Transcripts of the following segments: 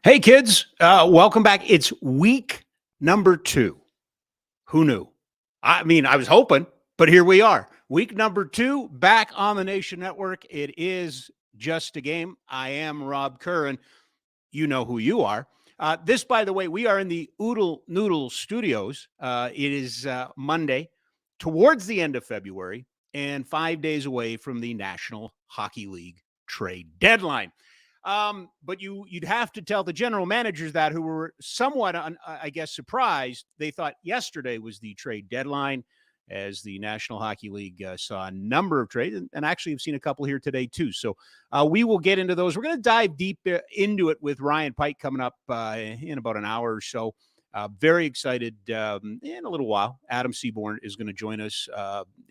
Hey, kids, welcome back. It's week number 2. Who knew? I mean, I was hoping, but here we are. Week number 2, back on the Nation Network. It is just a game. I am Rob Kerr, and you know who you are. This, by the way, we are in the Oodle Noodle studios. It is Monday, towards the end of February, and 5 days away from the National Hockey League trade deadline. But you'd have to tell the general managers that, who were somewhat, I guess, surprised. They thought yesterday was the trade deadline, as the National Hockey League saw a number of trades, and actually have seen a couple here today too. So we will get into those. We're going to dive deep into it with Ryan Pike coming up in about an hour or so. Very excited. In a little while, Adam Seaborn is going to join us,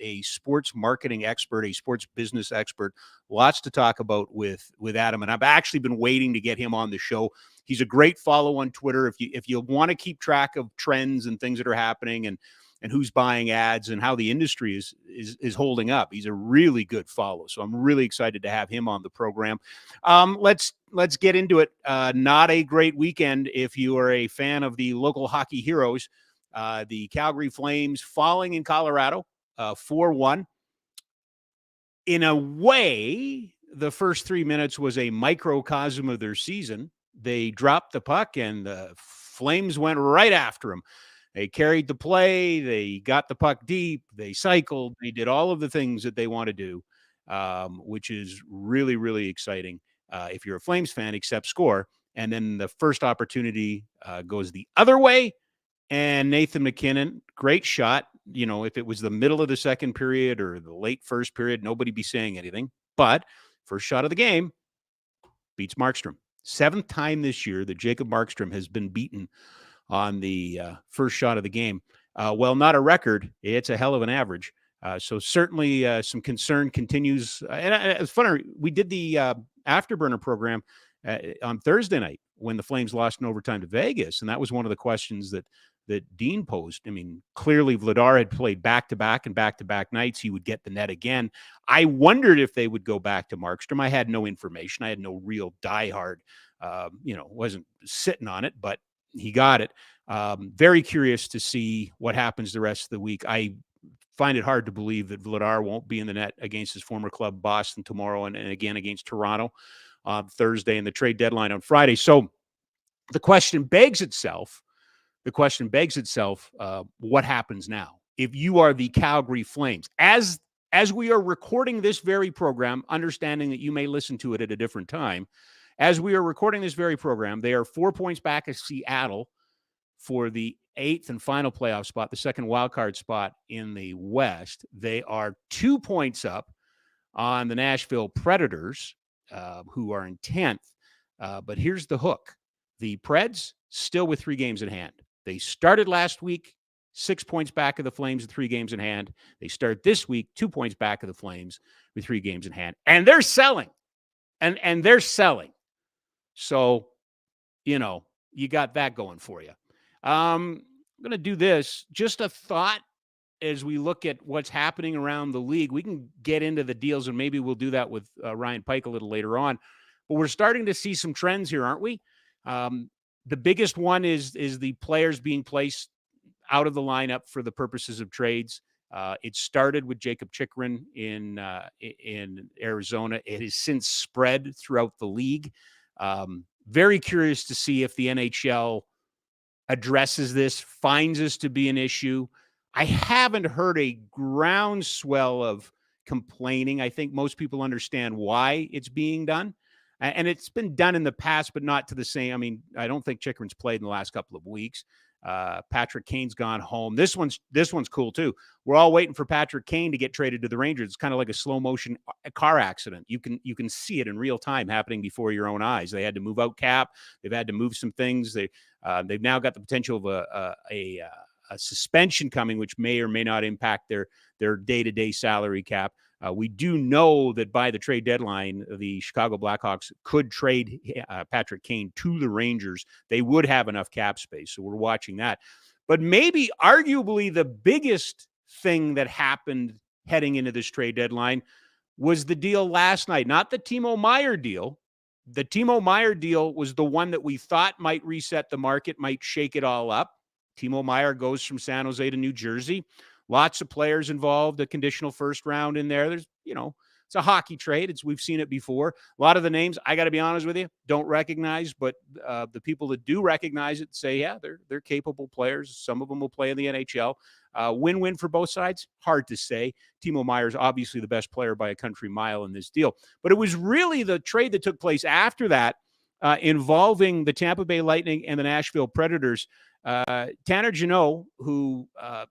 a sports marketing expert, a sports business expert. Lots to talk about with Adam, and I've actually been waiting to get him on the show. He's a great follow on Twitter. If you want to keep track of trends and things that are happening, and who's buying ads and how the industry is holding up, he's a really good follow. So I'm really excited to have him on the program. Let's get into it. Not a great weekend if you are a fan of the local hockey heroes. The Calgary Flames falling in Colorado 4-1. In a way, the first 3 minutes was a microcosm of their season. They dropped the puck, and the Flames went right after them. They carried the play. They got the puck deep. They cycled. They did all of the things that they want to do, which is really, really exciting if you're a Flames fan, except score. And then the first opportunity goes the other way. And Nathan MacKinnon, great shot. You know, if it was the middle of the second period or the late first period, nobody'd be saying anything. But first shot of the game beats Markstrom. 7th time this year that Jacob Markstrom has been beaten on the first shot of the game. Well, not a record. It's a hell of an average. So certainly some concern continues. And it's funny, we did the Afterburner program on Thursday night when the Flames lost in overtime to Vegas. And that was one of the questions that Dean posed. I mean, clearly Vladar had played back-to-back and back-to-back nights. He would get the net again. I wondered if they would go back to Markstrom. I had no information. I had no real diehard, wasn't sitting on it, but he got it. Very curious to see what happens the rest of the week. I find it hard to believe that Vladar won't be in the net against his former club Boston tomorrow, and again against Toronto on Thursday, and the trade deadline on Friday. So the question begs itself, what happens now? If you are the Calgary Flames, as we are recording this very program, understanding that you may listen to it at a different time, as we are recording this very program, they are 4 points back of Seattle for the 8th and final playoff spot, the second wildcard spot in the West. They are 2 points up on the Nashville Predators, who are in 10th. But here's the hook. The Preds still with 3 games in hand. They started last week 6 points back of the Flames with 3 games in hand. They start this week 2 points back of the Flames with 3 games in hand. And they're selling. And they're selling. So, you got that going for you. I'm going to do this. Just a thought as we look at what's happening around the league. We can get into the deals, and maybe we'll do that with Ryan Pike a little later on. But we're starting to see some trends here, aren't we? The biggest one is the players being placed out of the lineup for the purposes of trades. It started with Jacob Chychrun in Arizona. It has since spread throughout the league. Very curious to see if the NHL addresses this, finds this to be an issue. I haven't heard a groundswell of complaining. I think most people understand why it's being done. And it's been done in the past, but not to the same. I mean, I don't think Chychrun's played in the last couple of weeks. Patrick Kane's gone home. This one's cool too. We're all waiting for Patrick Kane to get traded to the Rangers. It's kind of like a slow motion car accident. You can see it in real time happening before your own eyes. They had to move out cap. They've had to move some things. They've now got the potential of a suspension coming, which may or may not impact their day-to-day salary cap. We do know that by the trade deadline, the Chicago Blackhawks could trade Patrick Kane to the Rangers. They would have enough cap space, so we're watching that. But maybe arguably the biggest thing that happened heading into this trade deadline was the deal last night. Not the Timo Meier deal, The Timo Meier deal was the one that we thought might reset the market, might shake it all up. Timo Meier goes from San Jose to New Jersey. Lots of players involved, a conditional first round in there. There's, it's a hockey trade. We've seen it before. A lot of the names, I got to be honest with you, don't recognize, but the people that do recognize it say, yeah, they're capable players. Some of them will play in the NHL. Win-win for both sides? Hard to say. Timo Meier is obviously the best player by a country mile in this deal. But it was really the trade that took place after that involving the Tampa Bay Lightning and the Nashville Predators. Tanner Jeannot, who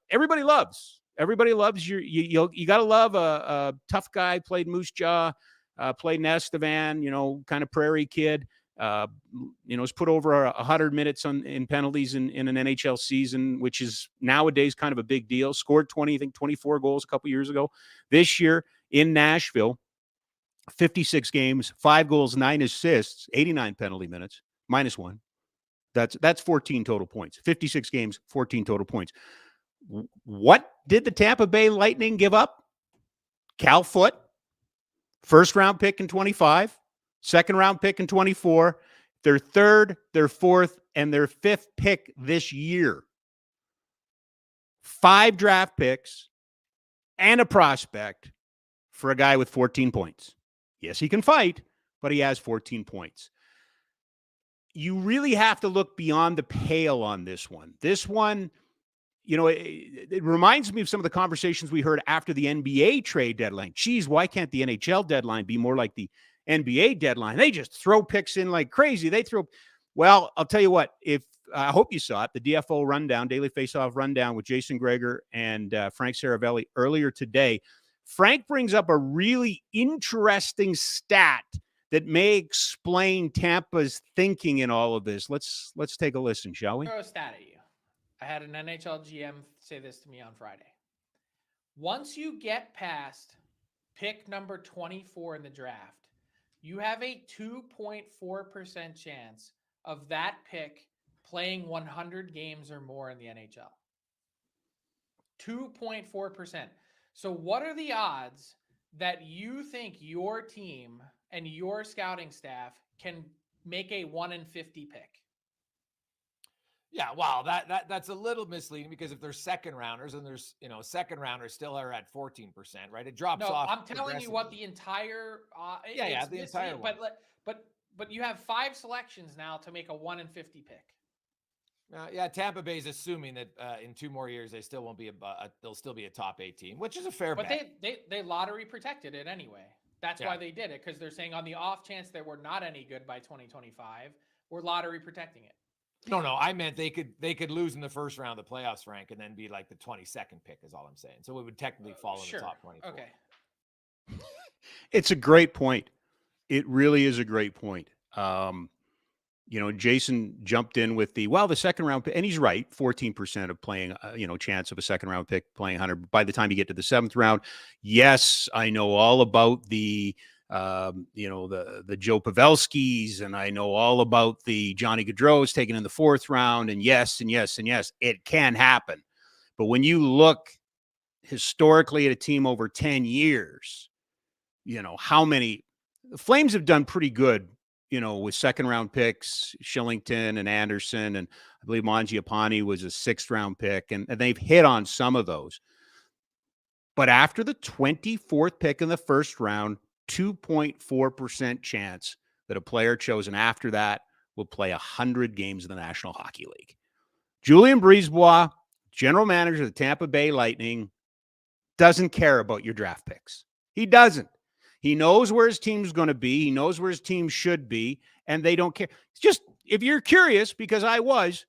everybody loves. Everybody loves you got to love a tough guy, played Moose Jaw, played in Estevan, kind of prairie kid. Was put over 100 minutes in penalties in an NHL season, which is nowadays kind of a big deal. Scored 24 goals a couple years ago. This year in Nashville, 56 games, 5 goals, 9 assists, 89 penalty minutes, -1. That's 14 total points. 56 games, 14 total points. What did the Tampa Bay Lightning give up? Cal Foote, first round pick in 25, second round pick in 24, their third, their fourth, and their fifth pick this year. 5 draft picks and a prospect for a guy with 14 points. Yes, he can fight, but he has 14 points. You really have to look beyond the pale on this one. This one, it reminds me of some of the conversations we heard after the NBA trade deadline. Geez, why can't the NHL deadline be more like the NBA deadline? They just throw picks in like crazy. Well, I'll tell you what, I hope you saw it, the DFO rundown, Daily Faceoff rundown with Jason Greger and Frank Seravalli earlier today. Frank brings up a really interesting stat that may explain Tampa's thinking in all of this. Let's take a listen, shall we? Throw a stat at you. I had an NHL GM say this to me on Friday. Once you get past pick number 24 in the draft, you have a 2.4% chance of that pick playing 100 games or more in the NHL. 2.4%. So what are the odds that you think your team and your scouting staff can make a 1 in 50 pick? Yeah, wow, that's a little misleading because if they're second rounders and there's, second rounders still are at 14%, right? It drops off. No, I'm telling you what the entire the entire one. But you have 5 selections now to make a 1 in 50 pick. Tampa Bay is assuming that in 2 more years they still won't be they'll still be a top 8 team, which is a fair bet. But they lottery protected it anyway. That's why they did it, because they're saying on the off chance that we're not any good by 2025, we're lottery protecting it. No, I meant they could lose in the first round of the playoffs, Frank, and then be like the 22nd pick is all I'm saying. So it would technically fall in the top 24. Okay. It's a great point. It really is a great point. Jason jumped in with the second round pick, and he's right. 14% of playing, chance of a second round pick playing 100 by the time you get to the 7th round. Yes, I know all about the Joe Pavelskis, and I know all about the Johnny Gaudreau's taken in the 4th round, and yes, it can happen. But when you look historically at a team over 10 years, how many the Flames have done pretty good, with second round picks, Shillington and Anderson, and I believe Mangiapane was a 6th round pick, and they've hit on some of those. But after the 24th pick in the 1st round, 2.4% chance that a player chosen after that will play 100 games in the National Hockey League. Julien Brisebois, general manager of the Tampa Bay Lightning, doesn't care about your draft picks. He doesn't. He knows where his team's going to be. He knows where his team should be, and they don't care. It's just, if you're curious, because I was,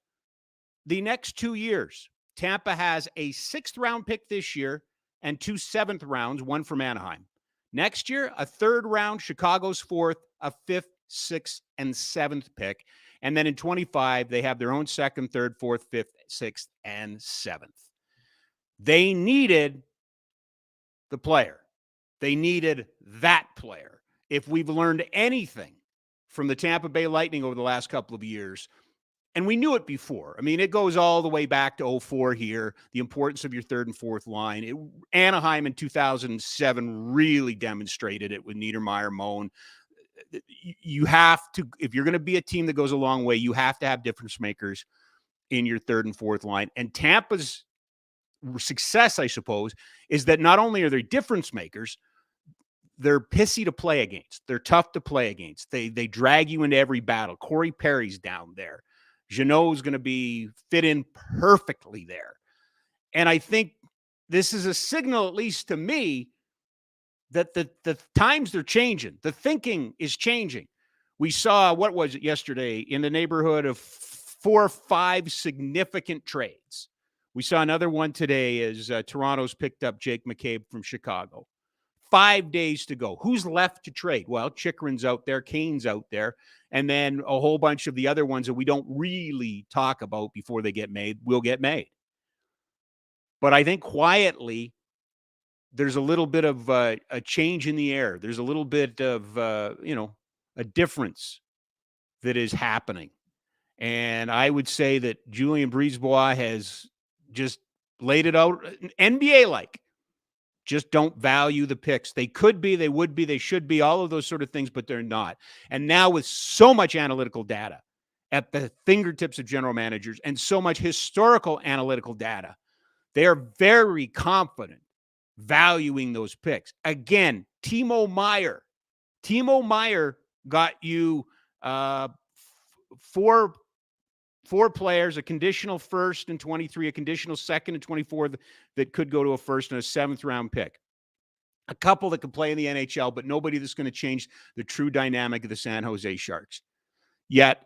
the next 2 years, Tampa has a 6th round pick this year and 2 7th rounds, one from Anaheim. Next year, a 3rd round, Chicago's 4th, a 5th, 6th, and 7th pick. And then in 25, they have their own 2nd, 3rd, 4th, 5th, 6th, and 7th. They needed the player. They needed that player. If we've learned anything from the Tampa Bay Lightning over the last couple of years, and we knew it before. I mean, it goes all the way back to 2004 here, the importance of your 3rd and 4th line. Anaheim in 2007 really demonstrated it with Niedermeyer, Moan. you have to, if you're going to be a team that goes a long way, you have to have difference makers in your third and fourth line. And Tampa's success, I suppose, is that not only are they difference makers, they're pissy to play against. They're tough to play against. They drag you into every battle. Corey Perry's down there. Jeannot's going to be fit in perfectly there. And I think this is a signal, at least to me, that the times they're changing. The thinking is changing. We saw, what was it yesterday, in the neighborhood of 4 or 5 significant trades. We saw another one today as Toronto's picked up Jake McCabe from Chicago. 5 days to go. Who's left to trade? Well, Chikrin's out there, Kane's out there, and then a whole bunch of the other ones that we don't really talk about before they get made will get made. But I think quietly, there's a little bit of a change in the air. There's a little bit of, a difference that is happening. And I would say that Julien Brisebois has just laid it out NBA-like. Just don't value the picks. They could be, they would be, they should be, all of those sort of things, but they're not. And now with so much analytical data at the fingertips of general managers and so much historical analytical data, they are very confident valuing those picks. Again, Timo Meier. Timo Meier got you four players, a conditional first in 23, a conditional second in 24 that could go to a first and a 7th-round pick. A couple that could play in the NHL, but nobody that's going to change the true dynamic of the San Jose Sharks. Yet,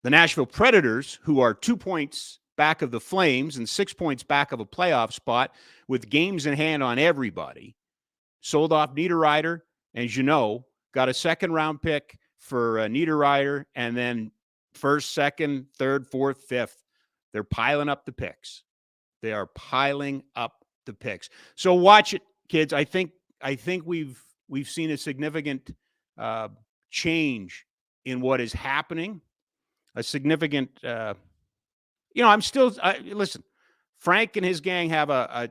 the Nashville Predators, who are 2 points back of the Flames and 6 points back of a playoff spot with games in hand on everybody, sold off Niederreiter and Jeannot, got a 2nd-round pick for Niederreiter, and then 1st, 2nd, 3rd, 4th, 5th. They're piling up the picks. They are piling up the picks. So watch it, kids. I think we've seen a significant change in what is happening. A significant, listen. Frank and his gang have a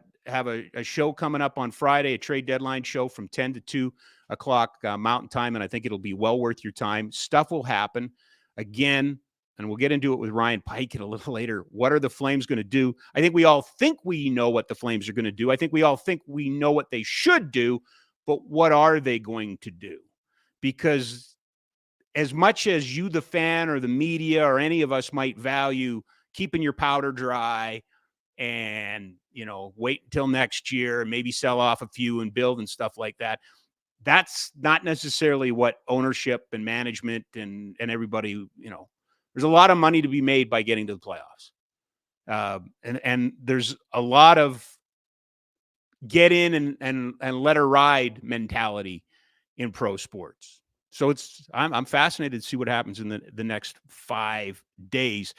show coming up on Friday, a trade deadline show from 10 to 2 o'clock Mountain Time, and I think it'll be well worth your time. Stuff will happen. Again, and we'll get into it with Ryan Pike a little later. What are the Flames going to do? I think we all think we know what the Flames are going to do. I think we all think we know what they should do, but what are they going to do? Because as much as you, the fan, or the media, or any of us might value keeping your powder dry and, wait until next year and maybe sell off a few and build and stuff like that, that's not necessarily what ownership and management and everybody, there's a lot of money to be made by getting to the playoffs. And there's a lot of get in and let her ride mentality in pro sports. So I'm fascinated to see what happens in the next 5 days.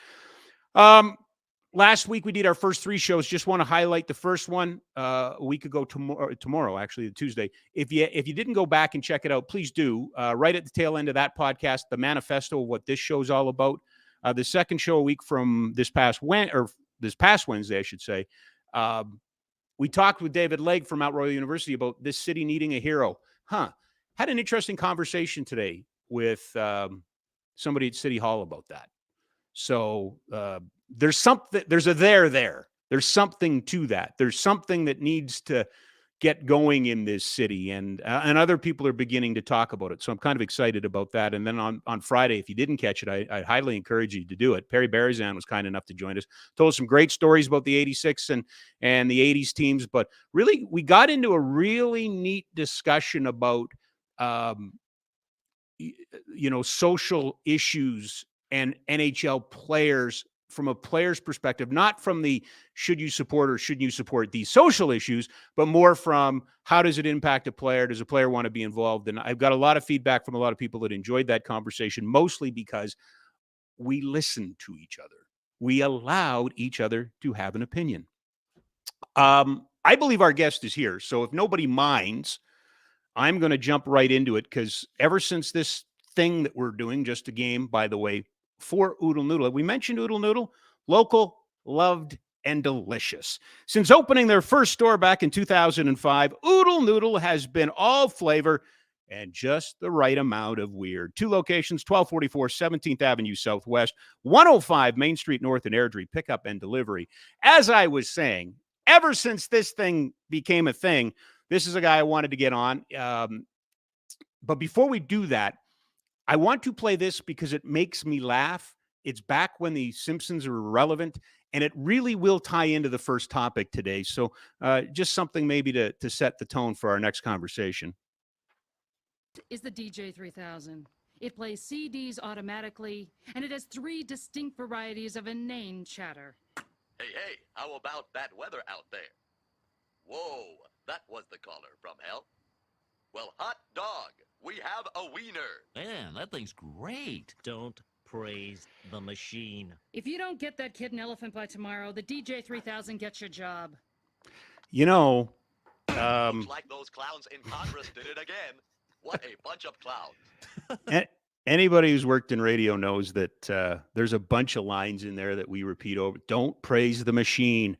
Last week we did our first 3 shows. Just want to highlight the first one a week ago tomorrow, actually Tuesday. If you didn't go back and check it out, please do. Right at the tail end of that podcast, the manifesto of what this show's all about. The second show a week from this past Wednesday, I should say. We talked with David Legg from Mount Royal University about this city needing a hero. Had an interesting conversation today with somebody at City Hall about that. So there's something, there's a there. There's something to that. There's something that needs to get going in this city, and other people are beginning to talk about it. So I'm kind of excited about that. And then on Friday, if you didn't catch it, I highly encourage you to do it. Perry Barazan was kind enough to join us, told us some great stories about the 86 and the 80s teams. But really, we got into a really neat discussion about social issues and NHL players from a player's perspective, not from the should you support or shouldn't you support these social issues, but more from how does it impact a player? Does a player want to be involved? And I've got a lot of feedback from a lot of people that enjoyed that conversation, mostly because we listened to each other. We allowed each other to have an opinion. I believe our guest is here. So if nobody minds, I'm going to jump right into it, because ever since this thing that we're doing, just a game, by the way, for Oodle Noodle. Have we mentioned Oodle Noodle? Local, loved, and delicious. Since opening their first store back in 2005, Oodle Noodle has been all flavor and just the right amount of weird. 2 locations, 1244 17th Avenue Southwest, 105 Main Street North in Airdrie, pickup and delivery. As I was saying, ever since this thing became a thing, this is a guy I wanted to get on. But before we do that, I want to play this because it makes me laugh. It's back when the Simpsons were relevant, and it really will tie into the first topic today. So just something maybe to set the tone for our next conversation. Is the DJ3000. It plays CDs automatically, and it has 3 distinct varieties of inane chatter. Hey, how about that weather out there? Whoa, that was the caller from hell. Well, hot dog, we have a wiener. Man, that thing's great. Don't praise the machine. If you don't get that kid an elephant by tomorrow, the DJ3000 gets your job. You know, Looks like those clowns in Congress did it again. What a bunch of clowns. Anybody who's worked in radio knows that there's a bunch of lines in there that we repeat over. Don't praise the machine.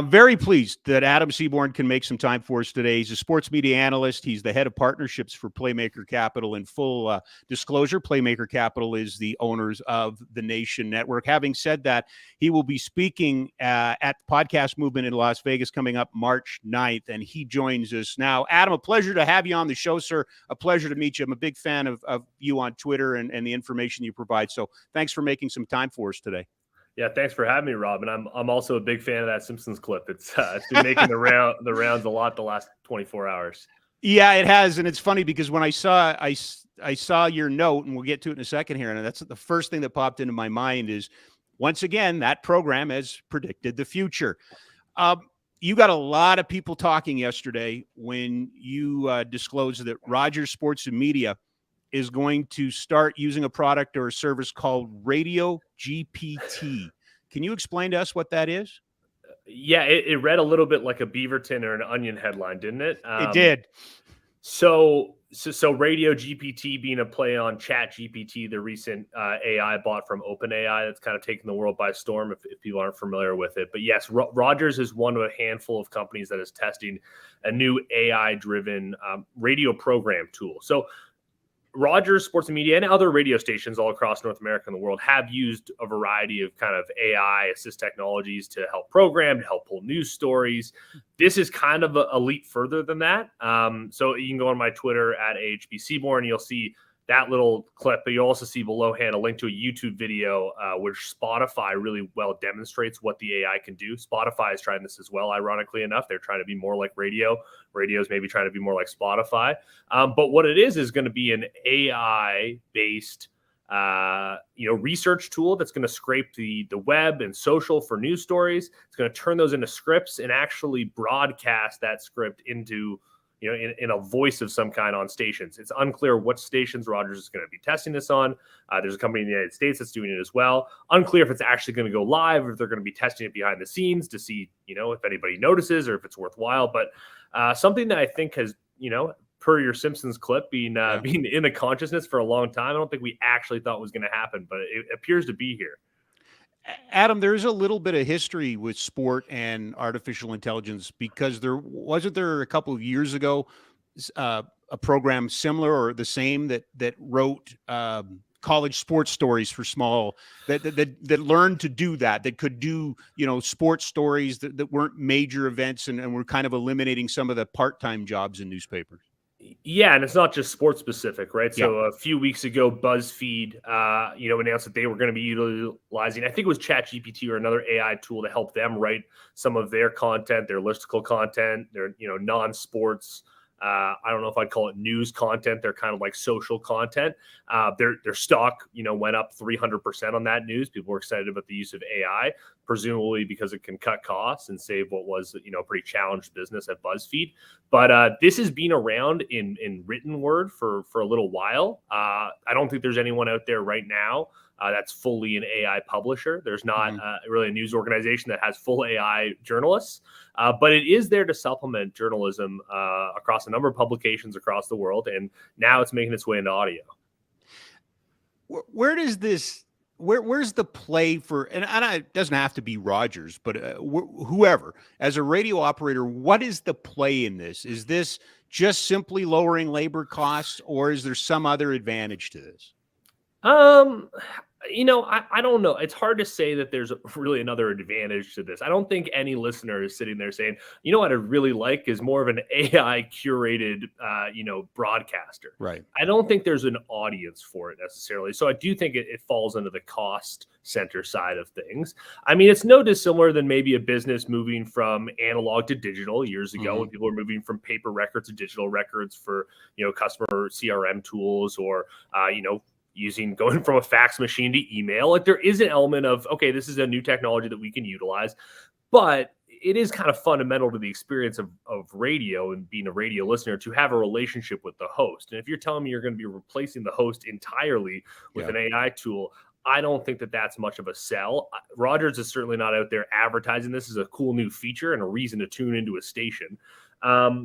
Very pleased that Adam Seaborn can make some time for us today. He's a sports media analyst. He's the head of partnerships for Playmaker Capital. In full disclosure, Playmaker Capital is the owners of the Nation Network. Having said that, he will be speaking at the Podcast Movement in Las Vegas coming up March 9th, and he joins us now. Adam, a pleasure to have you on the show, sir. A pleasure to meet you. I'm a big fan of you on Twitter and the information you provide. So thanks for making some time for us today. Yeah, thanks for having me, Rob. And I'm also a big fan of that Simpsons clip. It's been making the rounds a lot the last 24 hours. Yeah, it has, and it's funny because when I saw your note, and we'll get to it in a second here, and that's the first thing that popped into my mind is once again that program has predicted the future. You got a lot of people talking yesterday when you disclosed that Rogers Sports and Media is going to start using a product or a service called Radio GPT. Can you explain to us what that is? Yeah, it read a little bit like a Beaverton or an Onion headline, didn't it? It did. So Radio GPT being a play on Chat GPT, the recent AI bot from OpenAI that's kind of taken the world by storm if people aren't familiar with it. But yes, Rogers is one of a handful of companies that is testing a new AI-driven radio program tool. So Rogers Sports and Media and other radio stations all across North America and the world have used a variety of kind of AI assist technologies to help program, to help pull news stories. This is kind of a leap further than that. So you can go on my Twitter at AHB Seaborn. You'll see that little clip, but you also see belowhand a link to a YouTube video, which Spotify really well demonstrates what the AI can do. Spotify is trying this as well. Ironically enough, they're trying to be more like radio. Radio's maybe trying to be more like Spotify. But what it is going to be an AI-based, research tool that's going to scrape the web and social for news stories. It's going to turn those into scripts and actually broadcast that script into in a voice of some kind on stations. It's unclear what stations Rogers is going to be testing this on. There's a company in the United States that's doing it as well. Unclear if it's actually going to go live or if they're going to be testing it behind the scenes to see, if anybody notices or if it's worthwhile. But something that I think has, per your Simpsons clip, being in the consciousness for a long time, I don't think we actually thought was going to happen, but it appears to be here. Adam, there's a little bit of history with sport and artificial intelligence because there a couple of years ago a program similar or the same that wrote college sports stories for small that learned to do that could do sports stories that weren't major events and were kind of eliminating some of the part-time jobs in newspapers. Yeah, and it's not just sports specific, right? Yeah. So a few weeks ago, BuzzFeed, announced that they were going to be utilizing, I think it was ChatGPT or another AI tool to help them write some of their content, their listicle content, their non-sports. I don't know if I'd call it news content. They're kind of like social content. Their stock, went up 300% on that news. People were excited about the use of AI, presumably because it can cut costs and save what was, a pretty challenged business at BuzzFeed. But this has been around in written word for a little while. I don't think there's anyone out there right now that's fully an AI publisher. There's not really a news organization that has full AI journalists, but it is there to supplement journalism across a number of publications across the world. And now it's making its way into audio. Where's the play for, and it doesn't have to be Rogers, but whoever, as a radio operator, what is the play in this? Is this just simply lowering labor costs, or is there some other advantage to this? I don't know. It's hard to say that there's really another advantage to this. I don't think any listener is sitting there saying, you know what I really like is more of an AI curated, broadcaster. Right. I don't think there's an audience for it necessarily. So I do think it falls under the cost center side of things. I mean, it's no dissimilar than maybe a business moving from analog to digital years ago when people were moving from paper records to digital records for, customer CRM tools or, going from a fax machine to email. Like there is an element of, okay, this is a new technology that we can utilize, but it is kind of fundamental to the experience of radio and being a radio listener to have a relationship with the host. And if you're telling me you're going to be replacing the host entirely with an AI tool, I don't think that that's much of a sell. Rogers is certainly not out there advertising this as a cool new feature and a reason to tune into a station.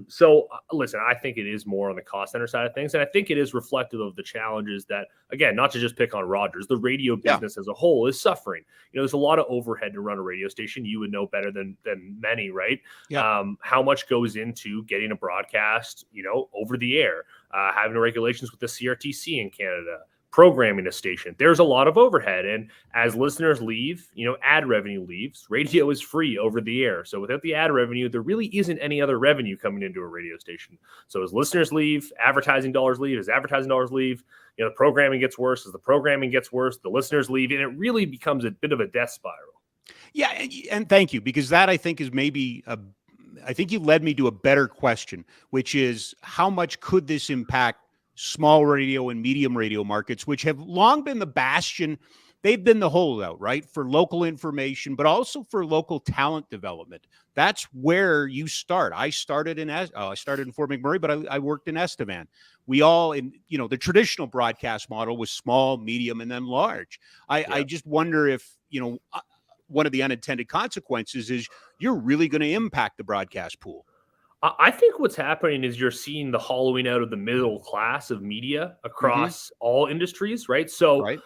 So listen, I think it is more on the cost center side of things. And I think it is reflective of the challenges that, again, not to just pick on Rogers, the radio business as a whole is suffering. There's a lot of overhead to run a radio station. You would know better than many, right? Yeah. How much goes into getting a broadcast, over the air, having regulations with the CRTC in Canada, programming a station. There's a lot of overhead. And as listeners leave, ad revenue leaves. Radio is free over the air. So without the ad revenue, there really isn't any other revenue coming into a radio station. So as listeners leave, advertising dollars leave. As advertising dollars leave, the programming gets worse. As the programming gets worse, the listeners leave. And it really becomes a bit of a death spiral. Yeah. And thank you, because that I think is maybe I think you led me to a better question, which is how much could this impact small radio and medium radio markets, which have long been the bastion. They've been the holdout, right, for local information, but also for local talent development. That's where you start. I started in Fort McMurray, but I worked in Estevan. We all the traditional broadcast model was small, medium, and then large. I just wonder if, one of the unintended consequences is you're really going to impact the broadcast pool. I think what's happening is you're seeing the hollowing out of the middle class of media across all industries, right? So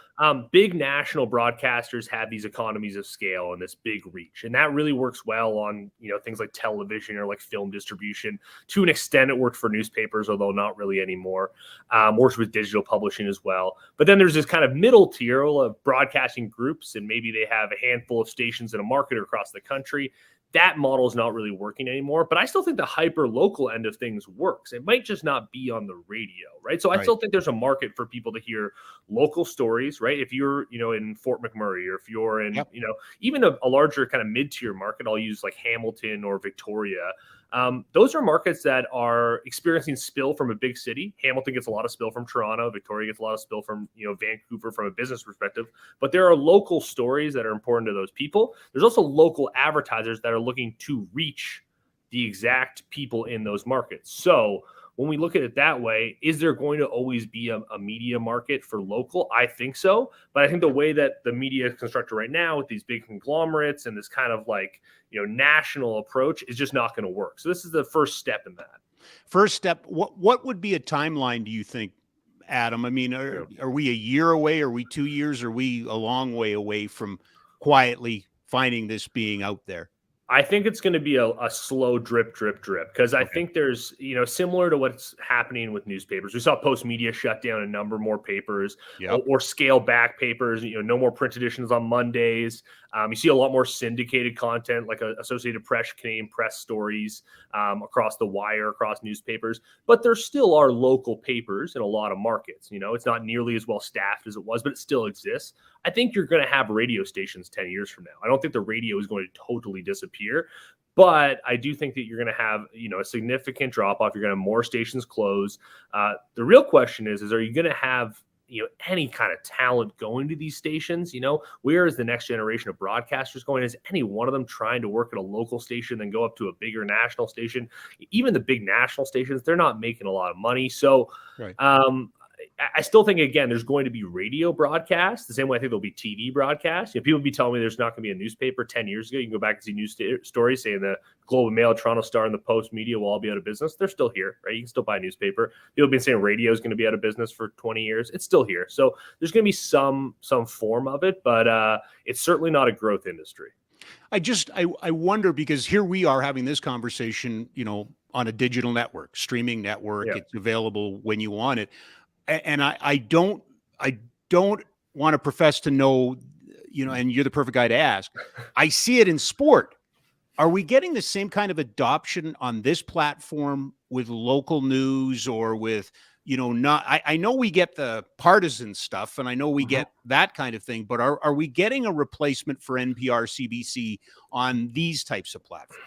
big national broadcasters have these economies of scale and this big reach. And that really works well on, things like television or like film distribution. To an extent, it worked for newspapers, although not really anymore. Works with digital publishing as well. But then there's this kind of middle tier of broadcasting groups, and maybe they have a handful of stations in a market across the country. That model is not really working anymore, but I still think the hyper local end of things works. It might just not be on the radio, right? So I still think there's a market for people to hear local stories, right? If you're, in Fort McMurray, or if you're in, even a larger kind of mid-tier market, I'll use like Hamilton or Victoria. Those are markets that are experiencing spill from a big city. Hamilton gets a lot of spill from Toronto. Victoria gets a lot of spill from, Vancouver from a business perspective. But there are local stories that are important to those people. There's also local advertisers that are looking to reach the exact people in those markets. So when we look at it that way, is there going to always be a media market for local? I think so. But I think the way that the media is constructed right now with these big conglomerates and this kind of like, national approach is just not going to work. So this is the first step in that. First step, what would be a timeline, do you think, Adam? I mean, are we a year away? Are we 2 years? Are we a long way away from quietly finding this being out there? I think it's going to be a slow drip, because I think there's, similar to what's happening with newspapers. We saw Post Media shut down a number more papers or scale back papers, no more print editions on Mondays. You see a lot more syndicated content like Associated Press, Canadian Press stories across the wire, across newspapers. But there still are local papers in a lot of markets. It's not nearly as well staffed as it was, but it still exists. I think you're going to have radio stations 10 years from now. I don't think the radio is going to totally disappear, but I do think that you're going to have, a significant drop off. You're going to have more stations close. The real question is are you going to have, any kind of talent going to these stations? Where is the next generation of broadcasters going? Is any one of them trying to work at a local station then go up to a bigger national station? Even the big national stations, they're not making a lot of money. So, I still think, again, there's going to be radio broadcasts the same way I think there'll be TV broadcasts. People be telling me there's not going to be a newspaper 10 years ago. You can go back and see news stories saying the Globe and Mail, Toronto Star, and the Post Media will all be out of business. They're still here, right? You can still buy a newspaper. People have been saying radio is going to be out of business for 20 years. It's still here. So there's going to be some form of it, but it's certainly not a growth industry. I wonder, because here we are having this conversation, on a digital network, streaming network. Yeah. It's available when you want it. And I don't want to profess to know, and you're the perfect guy to ask. I see it in sport. Are we getting the same kind of adoption on this platform with local news or with, not, I know we get the partisan stuff and I know we get that kind of thing, but are we getting a replacement for NPR, CBC on these types of platforms?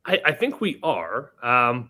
I think we are.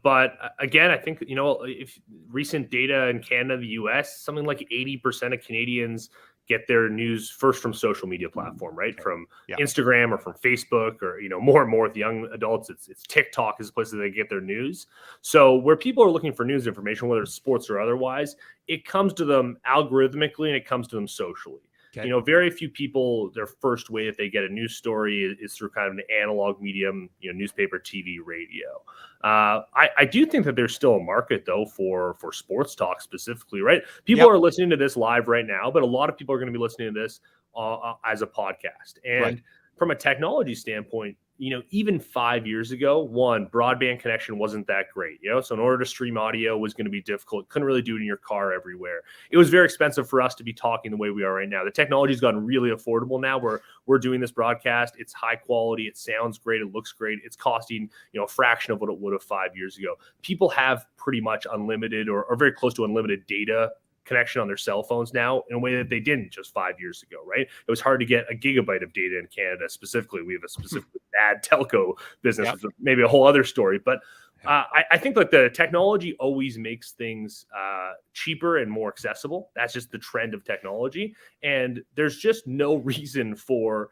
But again, I think, if recent data in Canada, the US, something like 80% of Canadians get their news first from social media platform, right? From Instagram or from Facebook, or, more and more with young adults, it's TikTok is the place that they get their news. So where people are looking for news information, whether it's sports or otherwise, it comes to them algorithmically and it comes to them socially. Okay. Very few people, their first way that they get a news story is through kind of an analog medium, newspaper, TV, radio. I do think that there's still a market, though, for sports talk specifically, right? People are listening to this live right now, but a lot of people are going to be listening to this as a podcast. And from a technology standpoint, even 5 years ago, broadband connection wasn't that great, so in order to stream audio was going to be difficult. Couldn't really do it in your car everywhere. It was very expensive for us to be talking the way we are right now. The technology's gotten really affordable now where we're doing this broadcast. It's high quality. It sounds great. It looks great. It's costing, a fraction of what it would have 5 years ago. People have pretty much unlimited or very close to unlimited data connection on their cell phones now in a way that they didn't just 5 years ago, right? It was hard to get a gigabyte of data in Canada specifically. We have a specifically bad telco business, which is maybe a whole other story. But I think like the technology always makes things cheaper and more accessible. That's just the trend of technology. And there's just no reason for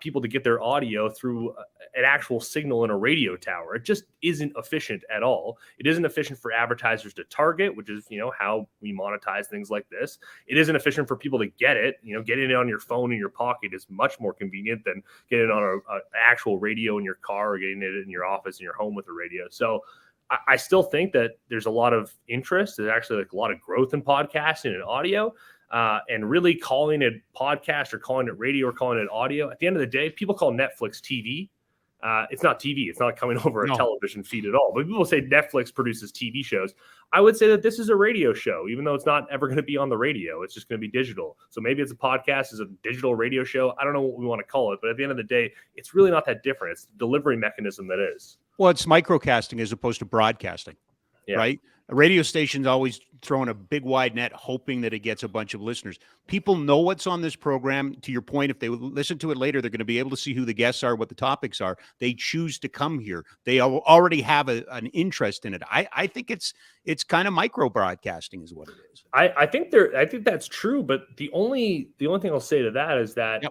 people to get their audio through an actual signal in a radio tower. It just isn't efficient at all. It isn't efficient for advertisers to target, which is, how we monetize things like this. It isn't efficient for people to get it. Getting it on your phone in your pocket is much more convenient than getting it on an actual radio in your car or getting it in your office in your home with a radio. So I still think that there's a lot of interest. There's actually like a lot of growth in podcasting and audio. And really calling it podcast or calling it radio or calling it audio. At the end of the day, people call Netflix TV. It's not TV. It's not coming over a television feed at all. But people say Netflix produces TV shows. I would say that this is a radio show, even though it's not ever going to be on the radio. It's just going to be digital. So maybe it's a podcast, it's a digital radio show. I don't know what we want to call it. But at the end of the day, it's really not that different. It's the delivery mechanism that is. Well, it's microcasting as opposed to broadcasting, right? A radio station's always throwing a big wide net, hoping that it gets a bunch of listeners. People know what's on this program. To your point, if they listen to it later, they're going to be able to see who the guests are, what the topics are. They choose to come here. They already have an interest in it. I think it's kind of micro broadcasting is what it is. I think that's true. But the only thing I'll say to that is that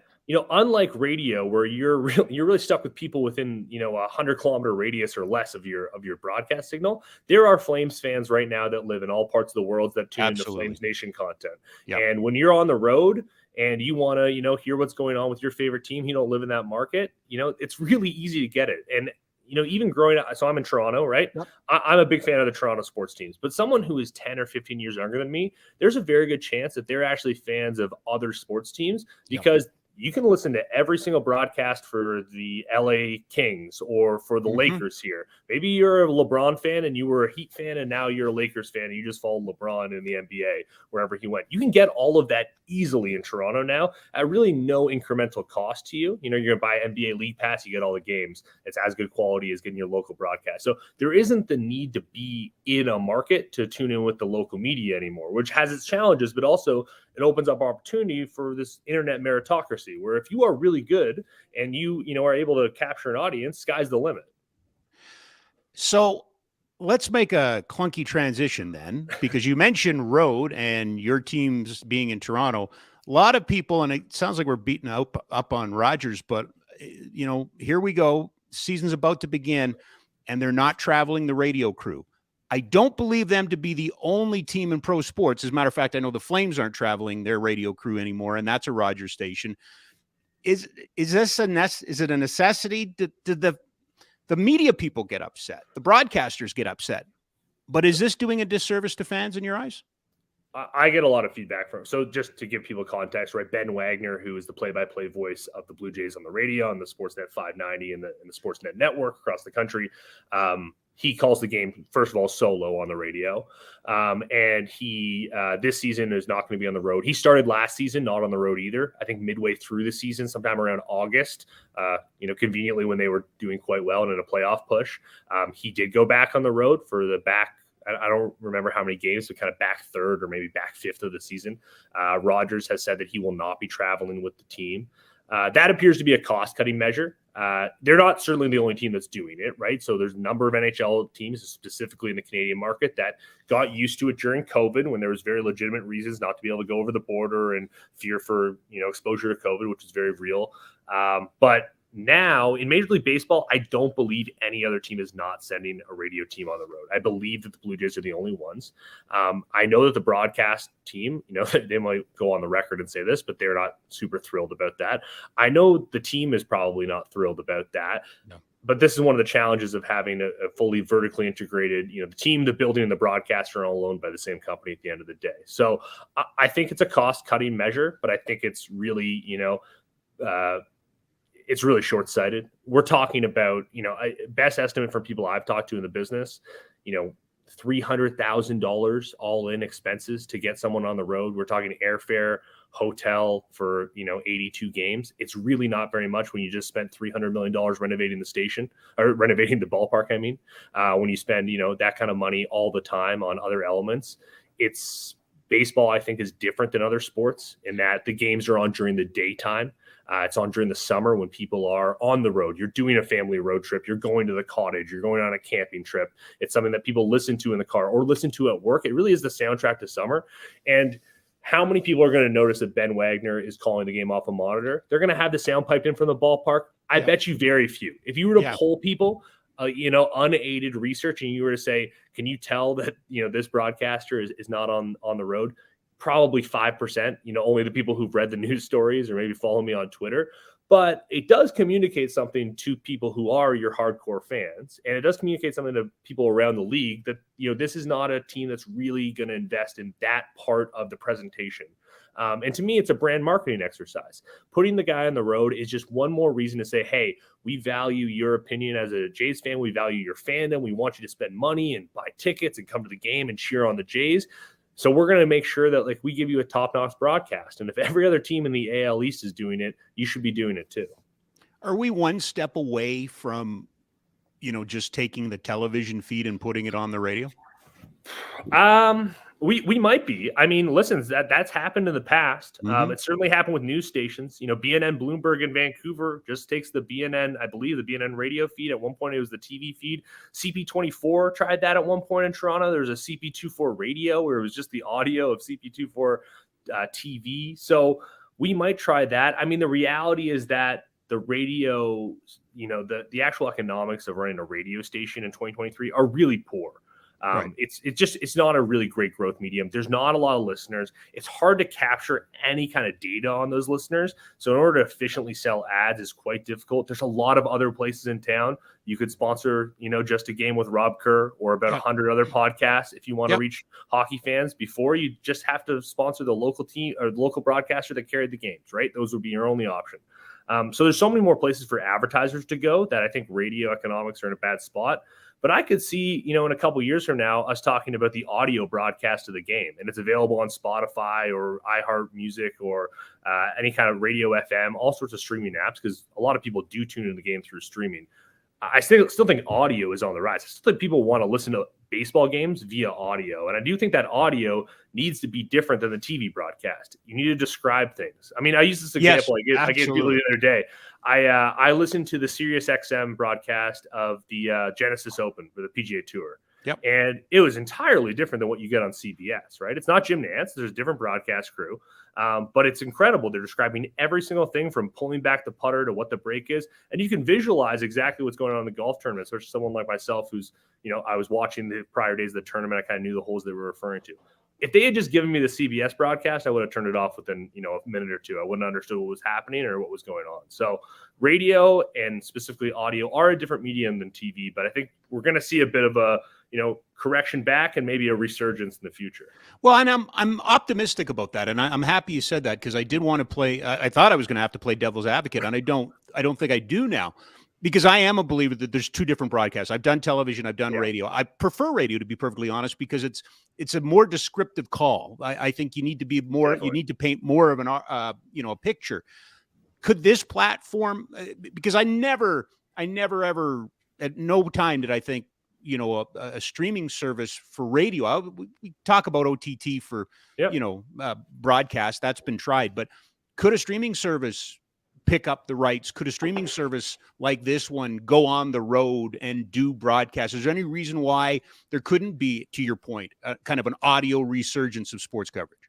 unlike radio, where you're really stuck with people within 100-kilometer radius or less of your broadcast signal, there are Flames fans right now that live in all parts of the world that tune into FlamesNation content. And when you're on the road and you want to hear what's going on with your favorite team, you don't live in that market, it's really easy to get it. And even growing up, so I'm in Toronto, right? I'm a big fan of the Toronto sports teams, but someone who is 10 or 15 years younger than me, there's a very good chance that they're actually fans of other sports teams because you can listen to every single broadcast for the LA Kings or for the Lakers here. Maybe you're a LeBron fan and you were a Heat fan and now you're a Lakers fan and you just followed LeBron in the NBA wherever he went. You can get all of that easily in Toronto now at really no incremental cost to you. You're going to buy NBA League Pass, you get all the games. It's as good quality as getting your local broadcast. So there isn't the need to be in a market to tune in with the local media anymore, which has its challenges, but also it opens up opportunity for this internet meritocracy, where if you are really good and you are able to capture an audience, sky's the limit. So let's make a clunky transition then, because you mentioned road and your team's being in Toronto. A lot of people, and it sounds like we're beating up on Rogers, but here we go. Season's about to begin, and they're not traveling the radio crew. I don't believe them to be the only team in pro sports. As a matter of fact, I know the Flames aren't traveling their radio crew anymore, and that's a Rogers station. Is it a necessity? Did the media people get upset? The broadcasters get upset. But is this doing a disservice to fans in your eyes? I get a lot of feedback from. So just to give people context, right? Ben Wagner, who is the play-by-play voice of the Blue Jays on the radio, on the Sportsnet 590 and the Sportsnet network across the country. he calls the game, first of all, solo on the radio. And he this season is not going to be on the road. He started last season not on the road either. I think midway through the season, sometime around August, conveniently when they were doing quite well and in a playoff push, he did go back on the road for the back. I don't remember how many games, but kind of back third or maybe back fifth of the season. Rogers has said that he will not be traveling with the team. That appears to be a cost-cutting measure. They're not certainly the only team that's doing it, right? So there's a number of NHL teams, specifically in the Canadian market, that got used to it during COVID when there was very legitimate reasons not to be able to go over the border and fear for, exposure to COVID, which is very real. But now in Major League Baseball, I don't believe any other team is not sending a radio team on the road. I believe that the Blue Jays are the only ones. I know that the broadcast team, they might go on the record and say this, but they're not super thrilled about that. I know the team is probably not thrilled about that. No. But this is one of the challenges of having a fully vertically integrated, the team, the building, and the broadcaster are all owned by the same company at the end of the day. So I think it's a cost-cutting measure, but I think it's really, it's really short-sighted. We're talking about, best estimate from people I've talked to in the business, $300,000 all in expenses to get someone on the road. We're talking airfare, hotel for, 82 games. It's really not very much when you just spent $300 million renovating the station or renovating the ballpark. I mean, when you spend, that kind of money all the time on other elements, baseball, I think, is different than other sports in that the games are on during the daytime. It's on during the summer when people are on the road. You're doing a family road trip. You're going to the cottage. You're going on a camping trip. It's something that people listen to in the car or listen to at work. It really is the soundtrack to summer. And how many people are going to notice that Ben Wagner is calling the game off a monitor? They're going to have the sound piped in from the ballpark. I bet you very few. If you were to poll people, unaided research, and you were to say, can you tell that, this broadcaster is not on the road? Probably 5%, only the people who've read the news stories or maybe follow me on Twitter. But it does communicate something to people who are your hardcore fans. And it does communicate something to people around the league that, this is not a team that's really going to invest in that part of the presentation. And to me, it's a brand marketing exercise. Putting the guy on the road is just one more reason to say, hey, we value your opinion as a Jays fan. We value your fandom. We want you to spend money and buy tickets and come to the game and cheer on the Jays. So we're going to make sure that we give you a top-notch broadcast. And if every other team in the AL East is doing it, you should be doing it too. Are we one step away from, just taking the television feed and putting it on the radio? We might be. I mean, listen, that's happened in the past. Mm-hmm. It certainly happened with news stations. BNN Bloomberg in Vancouver just takes the BNN, I believe the BNN radio feed. At one point, it was the TV feed. CP24 tried that at one point in Toronto. There was a CP24 radio where it was just the audio of CP24 TV. So we might try that. I mean, the reality is that the radio, the actual economics of running a radio station in 2023 are really poor. Right. It's not a really great growth medium. There's not a lot of listeners. It's hard to capture any kind of data on those listeners. So in order to efficiently sell ads is quite difficult. There's a lot of other places in town. You could sponsor, just a game with Rob Kerr or about 100 other podcasts. If you want to reach hockey fans before, you just have to sponsor the local team or the local broadcaster that carried the games, right? Those would be your only option. So there's so many more places for advertisers to go that I think radio economics are in a bad spot. But I could see, in a couple of years from now, us talking about the audio broadcast of the game, and it's available on Spotify or iHeart Music or any kind of radio FM, all sorts of streaming apps, because a lot of people do tune into the game through streaming. I still think audio is on the rise. I still think people want to listen to baseball games via audio, and I do think that audio needs to be different than the TV broadcast. You need to describe things. I mean, I use this example I gave people the other day. I listened to the Sirius XM broadcast of the Genesis Open for the PGA Tour. Yep. And it was entirely different than what you get on CBS, right? It's not Jim Nantz. There's a different broadcast crew, but it's incredible. They're describing every single thing from pulling back the putter to what the break is. And you can visualize exactly what's going on in the golf tournament, especially someone like myself who's, I was watching the prior days of the tournament. I kind of knew the holes they were referring to. If they had just given me the CBS broadcast, I would have turned it off within, a minute or two. I wouldn't have understood what was happening or what was going on. So radio and specifically audio are a different medium than TV, but I think we're going to see a bit of a, correction back and maybe a resurgence in the future. Well, and I'm optimistic about that. And I'm happy you said that, because I did want to play. I thought I was going to have to play devil's advocate, and I don't think I do now. because I am a believer that there's two different broadcasts. I've done television, I've done Yeah. radio. I prefer radio, to be perfectly honest, because it's a more descriptive call. I think you need to be more, Definitely. you need to paint more of an, a picture. Could this platform, because I never ever, at no time did I think, a streaming service for radio. We talk about OTT for, Yep. broadcast. That's been tried, but could a streaming service pick up the rights? Could a streaming service like this one go on the road and do broadcasts? Is there any reason why there couldn't be, to your point, kind of an audio resurgence of sports coverage?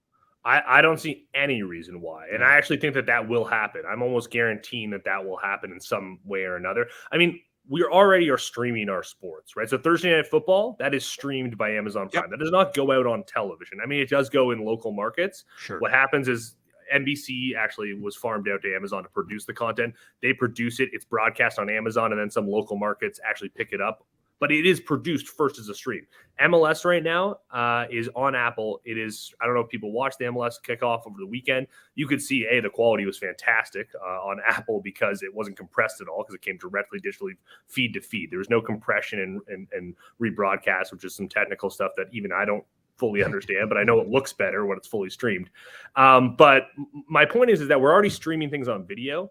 I don't see any reason why. And I actually think that will happen. I'm almost guaranteeing that will happen in some way or another. I mean, we already are streaming our sports, right? So Thursday Night Football, that is streamed by Amazon Prime. Yep. That does not go out on television. I mean, it does go in local markets. Sure. What happens is NBC actually was farmed out to Amazon to produce the content. They produce it. It's broadcast on Amazon, and then some local markets actually pick it up. But it is produced first as a stream. MLS right now is on Apple. It is, I don't know if people watched the MLS kickoff over the weekend. You could see, the quality was fantastic on Apple because it wasn't compressed at all because it came directly digitally feed to feed. There was no compression and rebroadcast, which is some technical stuff that even I don't fully understand, but I know it looks better when it's fully streamed. But my point is that we're already streaming things on video.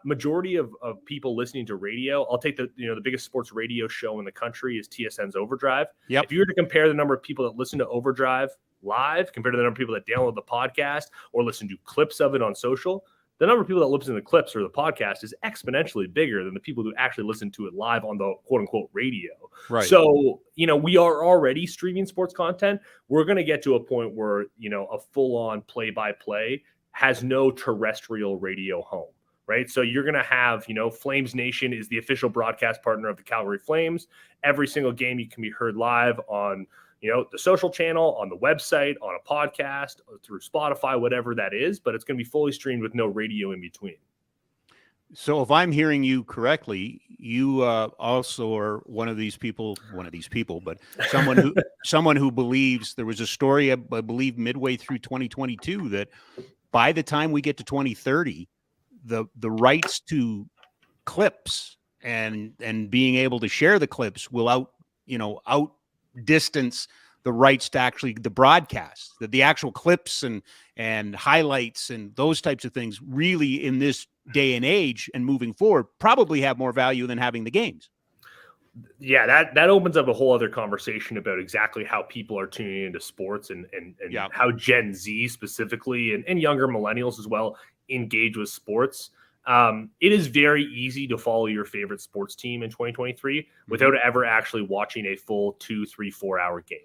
Majority of people listening to radio, I'll take the biggest sports radio show in the country is TSN's Overdrive. Yep. If you were to compare the number of people that listen to Overdrive live compared to the number of people that download the podcast or listen to clips of it on social, the number of people that listen to the clips or the podcast is exponentially bigger than the people who actually listen to it live on the quote unquote radio. Right. So, we are already streaming sports content. We're going to get to a point where, a full on play by play has no terrestrial radio home. Right. So you're going to have, FlamesNation is the official broadcast partner of the Calgary Flames. Every single game you can be heard live on, the social channel, on the website, on a podcast, through Spotify, whatever that is. But it's going to be fully streamed with no radio in between. So if I'm hearing you correctly, you also are one of these people, but someone who believes there was a story, I believe, midway through 2022 that by the time we get to 2030, the rights to clips and being able to share the clips will outdistance the rights to actually the broadcast, that the actual clips and highlights and those types of things really in this day and age and moving forward probably have more value than having the games. Yeah, that opens up a whole other conversation about exactly how people are tuning into sports and Yeah. how Gen Z specifically and younger millennials as well engage with sports. It is very easy to follow your favorite sports team in 2023 without ever actually watching a full 2, 3, 4 hour game.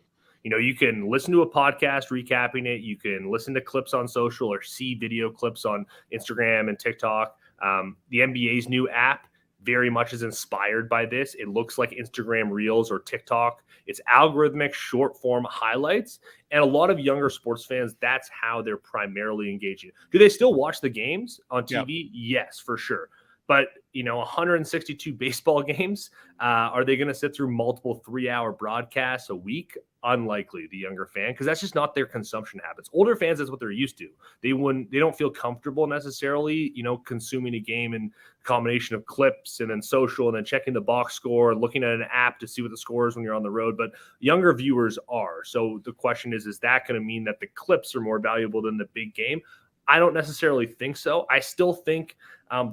You can listen to a podcast recapping it. You can listen to clips on social or see video clips on Instagram and TikTok. The NBA's new app very much is inspired by this. It looks like Instagram Reels or TikTok. It's algorithmic short form highlights. And a lot of younger sports fans, that's how they're primarily engaging. Do they still watch the games on TV? Yeah. Yes, for sure. But, 162 baseball games, are they going to sit through multiple 3-hour broadcasts a week? Unlikely, the younger fan, because that's just not their consumption habits. Older fans, that's what they're used to. They don't feel comfortable necessarily, consuming a game in combination of clips and then social and then checking the box score, looking at an app to see what the score is when you're on the road. But younger viewers are. So the question is that going to mean that the clips are more valuable than the big game? I don't necessarily think so. I still think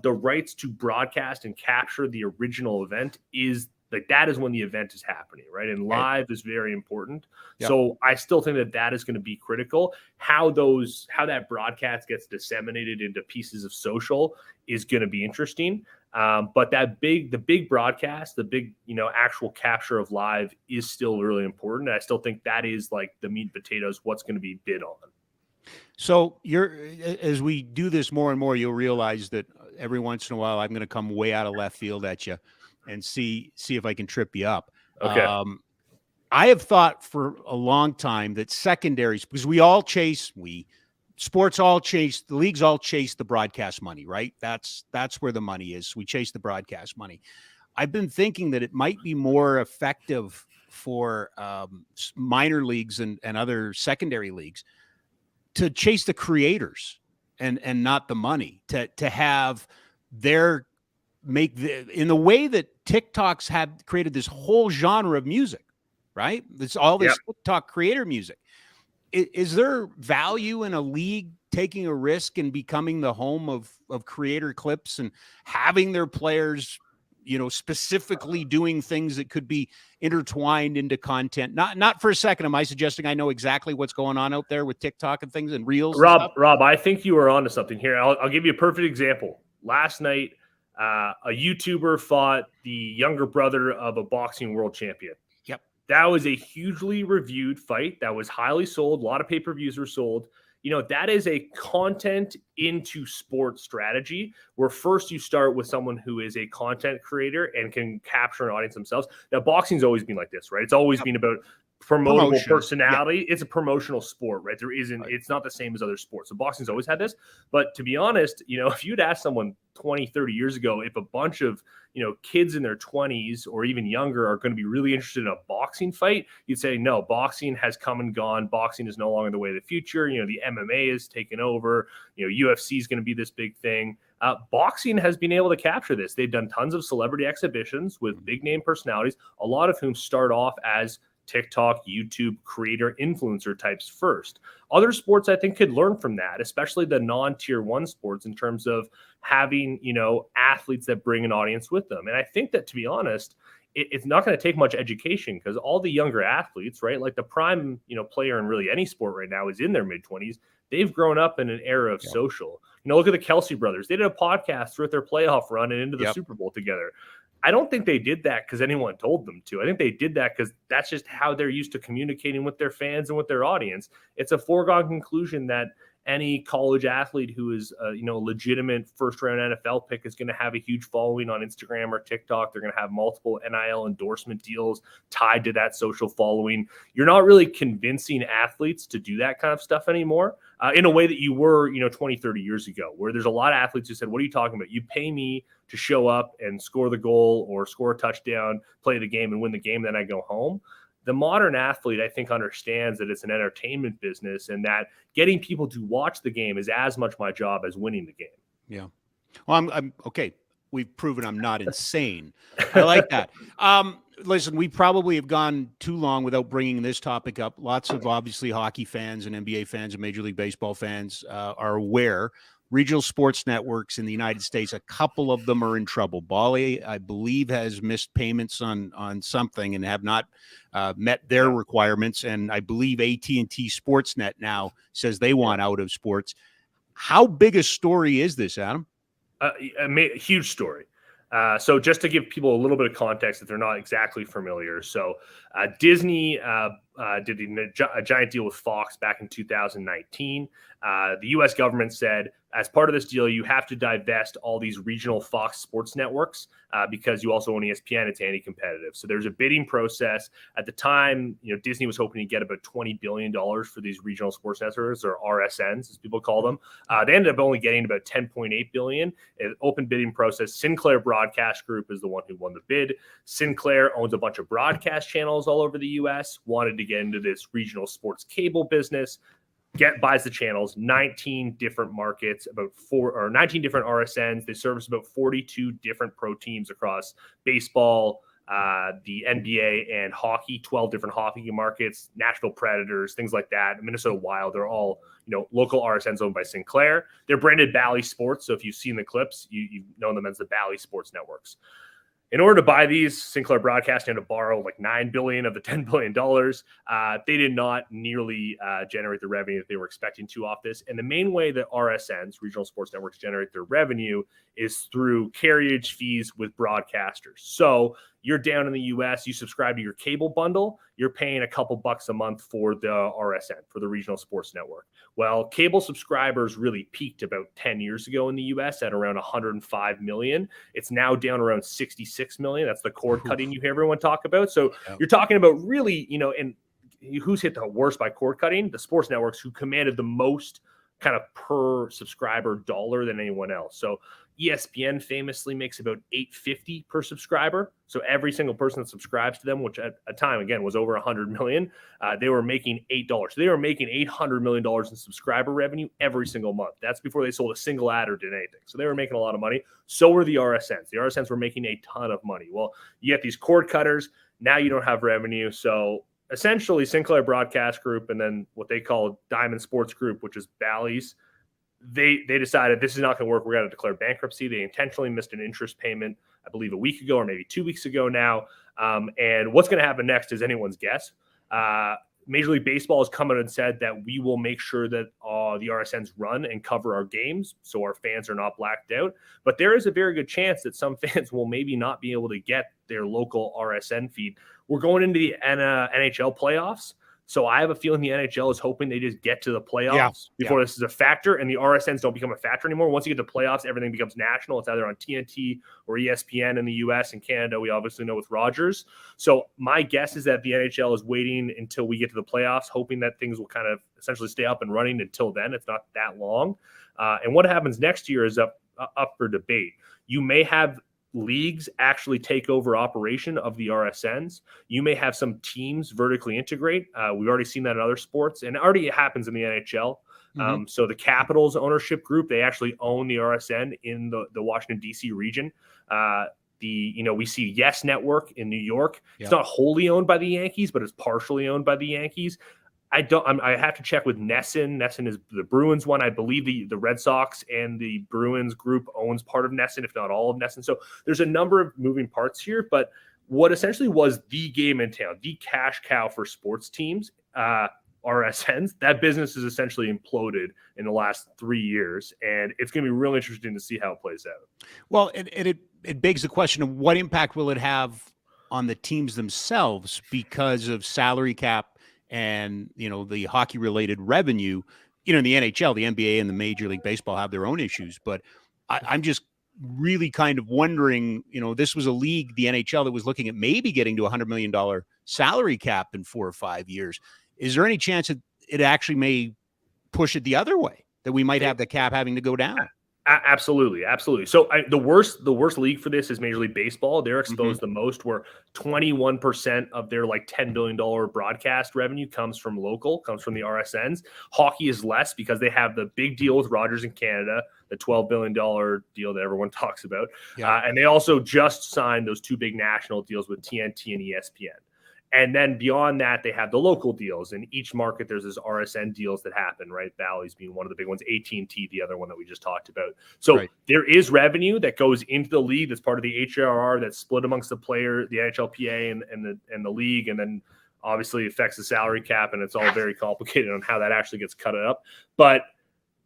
the rights to broadcast and capture the original event is that is when the event is happening, right? And live is very important. Yep. So I still think that is going to be critical. How that broadcast gets disseminated into pieces of social is going to be interesting. But the big broadcast, the big, actual capture of live is still really important. And I still think that is like the meat and potatoes, what's going to be bid on. So as we do this more and more, you'll realize that every once in a while, I'm going to come way out of left field at you and see if I can trip you up. Okay. I have thought for a long time that secondaries, because the leagues all chase the broadcast money, right? That's where the money is. We chase the broadcast money. I've been thinking that it might be more effective for minor leagues and other secondary leagues to chase the creators and not the money, to have their in the way that TikToks have created this whole genre of music, right? It's all this TikTok creator music. Is there value in a league taking a risk and becoming the home of creator clips and having their players, specifically doing things that could be intertwined into content? Not for a second am I suggesting I know exactly what's going on out there with TikTok and things and reels. Rob, I think you are onto something here. I'll give you a perfect example. Last night, a YouTuber fought the younger brother of a boxing world champion. Yep. That was a hugely reviewed fight. That was highly sold. A lot of pay-per-views were sold. That is a content into sports strategy where first you start with someone who is a content creator and can capture an audience themselves. Now, boxing's always been like this, right? It's always been about promotable personality. It's a promotional sport, right? It's not the same as other sports. So boxing's always had this. But to be honest, if you'd asked someone 20, 30 years ago, if a bunch of, kids in their 20s or even younger are going to be really interested in a boxing fight, you'd say, no, boxing has come and gone. Boxing is no longer the way of the future. The MMA is taken over. UFC is going to be this big thing. Boxing has been able to capture this. They've done tons of celebrity exhibitions with big name personalities, a lot of whom start off as TikTok, YouTube, creator, influencer types first. Other sports, I think, could learn from that, especially the non-tier one sports in terms of having, athletes that bring an audience with them. And I think that, to be honest, it's not going to take much education because all the younger athletes, right, like the prime, player in really any sport right now is in their mid-20s. They've grown up in an era of social. Look at the Kelsey brothers. They did a podcast throughout their playoff run and into the Super Bowl together. I don't think they did that because anyone told them to. I think they did that because that's just how they're used to communicating with their fans and with their audience. It's a foregone conclusion that any college athlete who is a legitimate first-round NFL pick is going to have a huge following on Instagram or TikTok. They're going to have multiple NIL endorsement deals tied to that social following. You're not really convincing athletes to do that kind of stuff anymore in a way that you were, 20, 30 years ago, where there's a lot of athletes who said, what are you talking about? You pay me to show up and score the goal or score a touchdown, play the game and win the game, then I go home. The modern athlete, I think, understands that it's an entertainment business and that getting people to watch the game is as much my job as winning the game. Yeah. Well, I'm okay. We've proven I'm not insane. I like that. Listen, we probably have gone too long without bringing this topic up. Lots of obviously hockey fans and NBA fans and Major League Baseball fans are aware. Regional sports networks in the United States, a couple of them are in trouble. Bally, I believe, has missed payments on something and have not met their requirements. And I believe AT&T Sportsnet now says they want out of sports. How big a story is this, Adam? A huge story. So just to give people a little bit of context if they're not exactly familiar. So Disney did a giant deal with Fox back in 2019. The U.S. government said, as part of this deal, you have to divest all these regional Fox sports networks because you also own ESPN. It's anti-competitive. So there's a bidding process. At the time, Disney was hoping to get about $20 billion for these regional sports networks, or RSNs, as people call them. They ended up only getting about $10.8 billion. An open bidding process. Sinclair Broadcast Group is the one who won the bid. Sinclair owns a bunch of broadcast channels all over the U.S., wanted to get into this regional sports cable business. Buys the channels, 19 different markets, 19 different RSNs. They service about 42 different pro teams across baseball, the NBA, and hockey. 12 different hockey markets, Nashville Predators, things like that. Minnesota Wild. They're all local RSNs owned by Sinclair. They're branded Bally Sports. So if you've seen the clips, you've known them as the Bally Sports Networks. In order to buy these, Sinclair Broadcasting had to borrow like $9 billion of the $10 billion. They did not nearly generate the revenue that they were expecting to off this. And the main way that RSNs, regional sports networks, generate their revenue is through carriage fees with broadcasters. So you're down in the U.S., you subscribe to your cable bundle, you're paying a couple bucks a month for the RSN, for the regional sports network. Well, cable subscribers really peaked about 10 years ago in the U.S. at around 105 million. It's now down around 66 million. That's the cord cutting you hear everyone talk about. So you're talking about really, and who's hit the worst by cord cutting? The sports networks who commanded the most kind of per subscriber dollar than anyone else. So ESPN famously makes about $8.50 per subscriber. So every single person that subscribes to them, which at a time, again, was over 100 million, they were making $8. So they were making $800 million in subscriber revenue every single month. That's before they sold a single ad or did anything. So they were making a lot of money. So were the RSNs. The RSNs were making a ton of money. Well, you get these cord cutters. Now you don't have revenue. So essentially Sinclair Broadcast Group and then what they call Diamond Sports Group, which is Bally's, they decided this is not going to work. We're going to declare bankruptcy. They intentionally missed an interest payment, I believe, a week ago or maybe 2 weeks ago now. And what's going to happen next is anyone's guess. Major League Baseball has come out and said that we will make sure that the RSNs run and cover our games so our fans are not blacked out. But there is a very good chance that some fans will maybe not be able to get their local RSN feed. We're going into the NHL playoffs. So I have a feeling the NHL is hoping they just get to the playoffs before this is a factor, and the RSNs don't become a factor anymore. Once you get to playoffs, everything becomes national. It's either on TNT or ESPN in the US and Canada. We obviously know with Rogers. So my guess is that the NHL is waiting until we get to the playoffs, hoping that things will kind of essentially stay up and running until then. It's not that long. And what happens next year is up for debate. You may have leagues actually take over operation of the RSNs. You may have some teams vertically integrate. We've already seen that in other sports, and it already happens in the NHL. So the Capitals ownership group, they actually own the RSN in the Washington, D.C. region. We see Yes Network in New York. It's not wholly owned by the Yankees, but it's partially owned by the Yankees. I have to check with Nesson. Nesson is the Bruins one. I believe the Red Sox and the Bruins group owns part of Nesson, if not all of Nesson. So there's a number of moving parts here. But what essentially was the game in town, the cash cow for sports teams, RSNs, that business is essentially imploded in the last 3 years. And it's going to be really interesting to see how it plays out. Well, it begs the question of what impact will it have on the teams themselves because of salary cap and, the hockey related revenue. In the NHL, the NBA and the Major League Baseball have their own issues, but I'm just really kind of wondering, this was a league, the NHL, that was looking at maybe getting to $100 million salary cap in 4 or 5 years. Is there any chance that it actually may push it the other way, that we might have the cap having to go down? Absolutely. So the worst league for this is Major League Baseball. They're exposed the most, where 21% of their $10 billion broadcast revenue comes from the RSNs. Hockey is less because they have the big deal with Rogers in Canada, the $12 billion deal that everyone talks about. And they also just signed those 2 big national deals with TNT and ESPN. And then beyond that, they have the local deals. In each market, there's this RSN deals that happen, right? Bally's being one of the big ones, AT&T, the other one that we just talked about. So there is revenue that goes into the league that's part of the HRR that's split amongst the player, the NHLPA and the league. And then obviously affects the salary cap, and it's all very complicated on how that actually gets cut up. But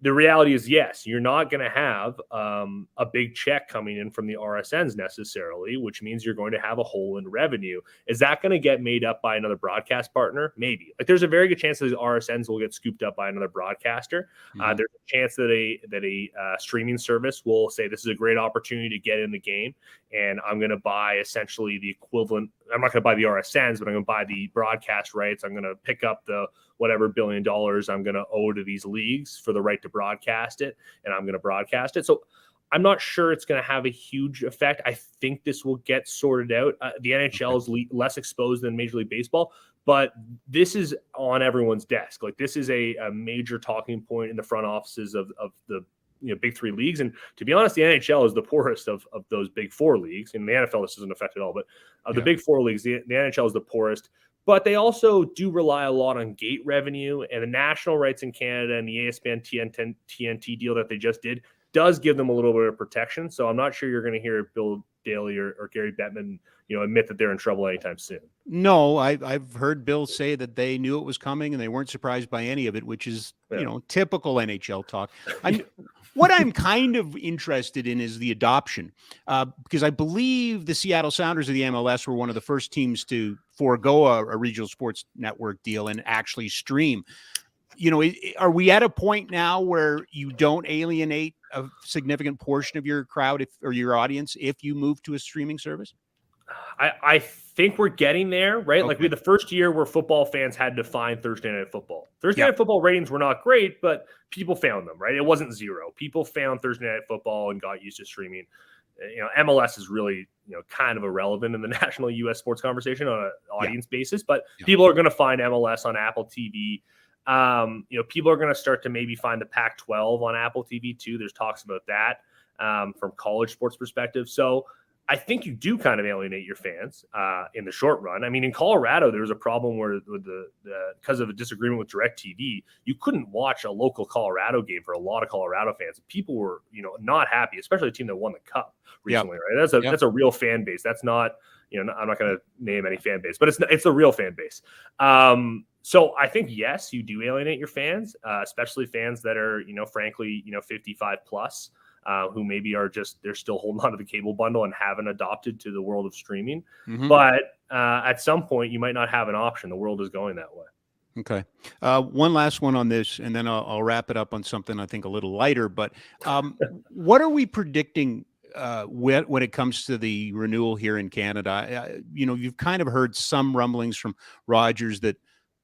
the reality is, yes, you're not going to have a big check coming in from the RSNs necessarily, which means you're going to have a hole in revenue. Is that going to get made up by another broadcast partner? Maybe. There's a very good chance that the RSNs will get scooped up by another broadcaster. There's a chance that a streaming service will say, this is a great opportunity to get in the game, and I'm going to buy essentially the equivalent. I'm not going to buy the RSNs, but I'm going to buy the broadcast rights. I'm going to pick up the whatever $1 billion I'm going to owe to these leagues for the right to broadcast it, and I'm going to broadcast it. So I'm not sure it's going to have a huge effect. I think this will get sorted out. The NHL is less exposed than Major League Baseball, but this is on everyone's desk. This is a major talking point in the front offices of the big 3 leagues. And to be honest, the NHL is the poorest of those big 4 leagues. In the NFL, this doesn't affect at all, but of the big 4 leagues, the NHL is the poorest. But they also do rely a lot on gate revenue, and the national rights in Canada and the ESPN TNT deal that they just did does give them a little bit of protection. So I'm not sure you're going to hear Bill Daly or Gary Bettman, admit that they're in trouble anytime soon. No, I've heard Bill say that they knew it was coming and they weren't surprised by any of it, which is, typical NHL talk. What I'm kind of interested in is the adoption, because I believe the Seattle Sounders of the MLS were one of the first teams to forego a regional sports network deal and actually stream. Are we at a point now where you don't alienate a significant portion of your crowd or your audience if you move to a streaming service? I think we're getting there, right? Okay. Like we had the first year where football fans had to find Thursday Night Football. Thursday Yeah. Night Football ratings were not great, but people found them, right? It wasn't zero. People found Thursday Night Football and got used to streaming. MLS is really, kind of irrelevant in the national U.S. sports conversation on an audience basis, but people are going to find MLS on Apple TV. People are going to start to maybe find the Pac-12 on Apple TV too. There's talks about that from college sports perspective. So I think you do kind of alienate your fans in the short run. I mean, in Colorado, there was a problem where because of a disagreement with DirecTV, you couldn't watch a local Colorado game for a lot of Colorado fans. People were, not happy, especially a team that won the Cup recently, right? That's a real fan base. That's not, I'm not going to name any fan base, but it's a real fan base. So I think, yes, you do alienate your fans, especially fans that are, frankly, 55 plus. Who maybe they're still holding on to the cable bundle and haven't adopted to the world of streaming. Mm-hmm. But at some point, you might not have an option. The world is going that way. Okay. One last one on this, and then I'll wrap it up on something I think a little lighter. But what are we predicting when it comes to the renewal here in Canada? You've kind of heard some rumblings from Rogers that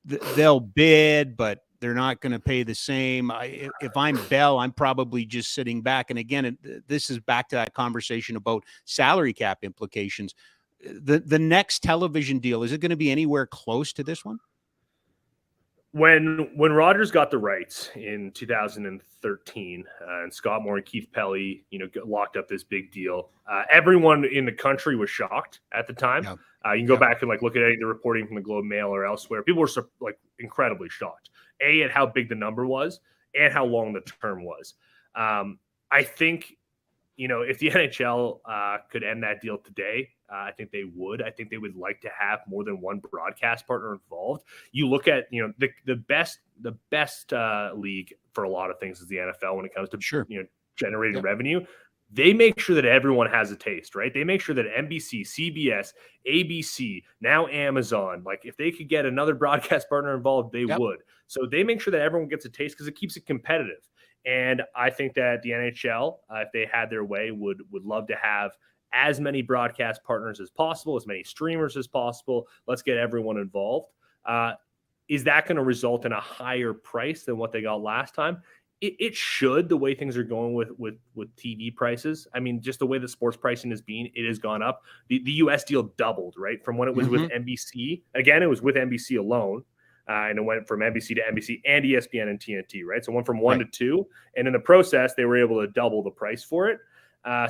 they'll bid, but they're not going to pay the same. If I'm Bell, I'm probably just sitting back. And again, this is back to that conversation about salary cap implications. The next television deal, is it going to be anywhere close to this one? When Rogers got the rights in 2013, and Scott Moore and Keith Pelly, locked up this big deal, everyone in the country was shocked at the time. Yeah. You can go back and look at any of the reporting from the Globe Mail or elsewhere. People were incredibly shocked. At how big the number was and how long the term was. I think, if the NHL could end that deal today, I think they would. I think they would like to have more than one broadcast partner involved. You look at, the best league for a lot of things is the NFL when it comes to generating revenue. They make sure that everyone has a taste, right? They make sure that NBC, CBS, ABC, now Amazon, if they could get another broadcast partner involved, they would. So they make sure that everyone gets a taste because it keeps it competitive. And I think that the NHL, if they had their way, would love to have as many broadcast partners as possible, as many streamers as possible. Let's get everyone involved. Is that going to result in a higher price than what they got last time? It should, the way things are going with TV prices. I mean, just the way the sports pricing has been, it has gone up. The US deal doubled, right? From when it was with NBC. Again, it was with NBC alone. And it went from NBC to NBC and ESPN and TNT, right? So it went from 1 to 2. And in the process, they were able to double the price for it.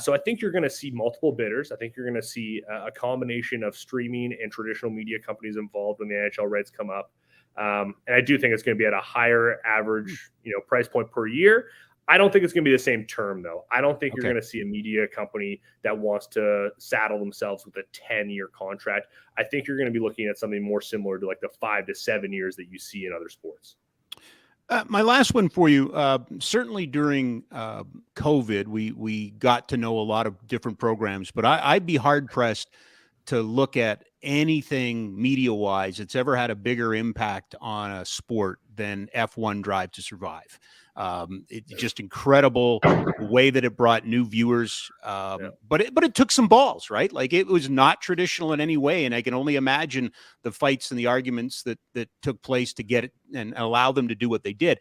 So I think you're going to see multiple bidders. I think you're going to see a combination of streaming and traditional media companies involved when the NHL rights come up. And I do think it's going to be at a higher average, price point per year. I don't think it's going to be the same term, though. I don't think you're going to see a media company that wants to saddle themselves with a 10-year contract. I think you're going to be looking at something more similar to the 5 to 7 years that you see in other sports. My last one for you, certainly during COVID, we got to know a lot of different programs, but I'd be hard-pressed to look at anything media-wise that's ever had a bigger impact on a sport than F1 Drive to Survive. It's just incredible the way that it brought new viewers, but it took some balls, right? It was not traditional in any way, and I can only imagine the fights and the arguments that took place to get it and allow them to do what they did.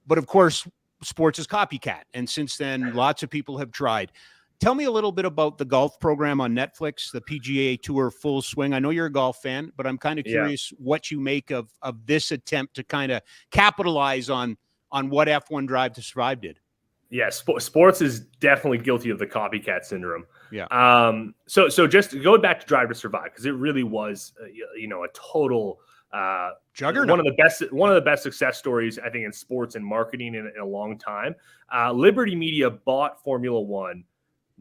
But of course, sports is copycat, and since then, lots of people have tried. Tell me a little bit about the golf program on Netflix, the PGA Tour Full Swing. I know you're a golf fan, but I'm kind of curious what you make of this attempt to kind of capitalize on what F1 Drive to Survive did. Yeah, sports is definitely guilty of the copycat syndrome. Yeah. So just going back to Drive to Survive, because it really was, a total juggernaut. One of the best success stories, I think, in sports and marketing in a long time. Liberty Media bought Formula One,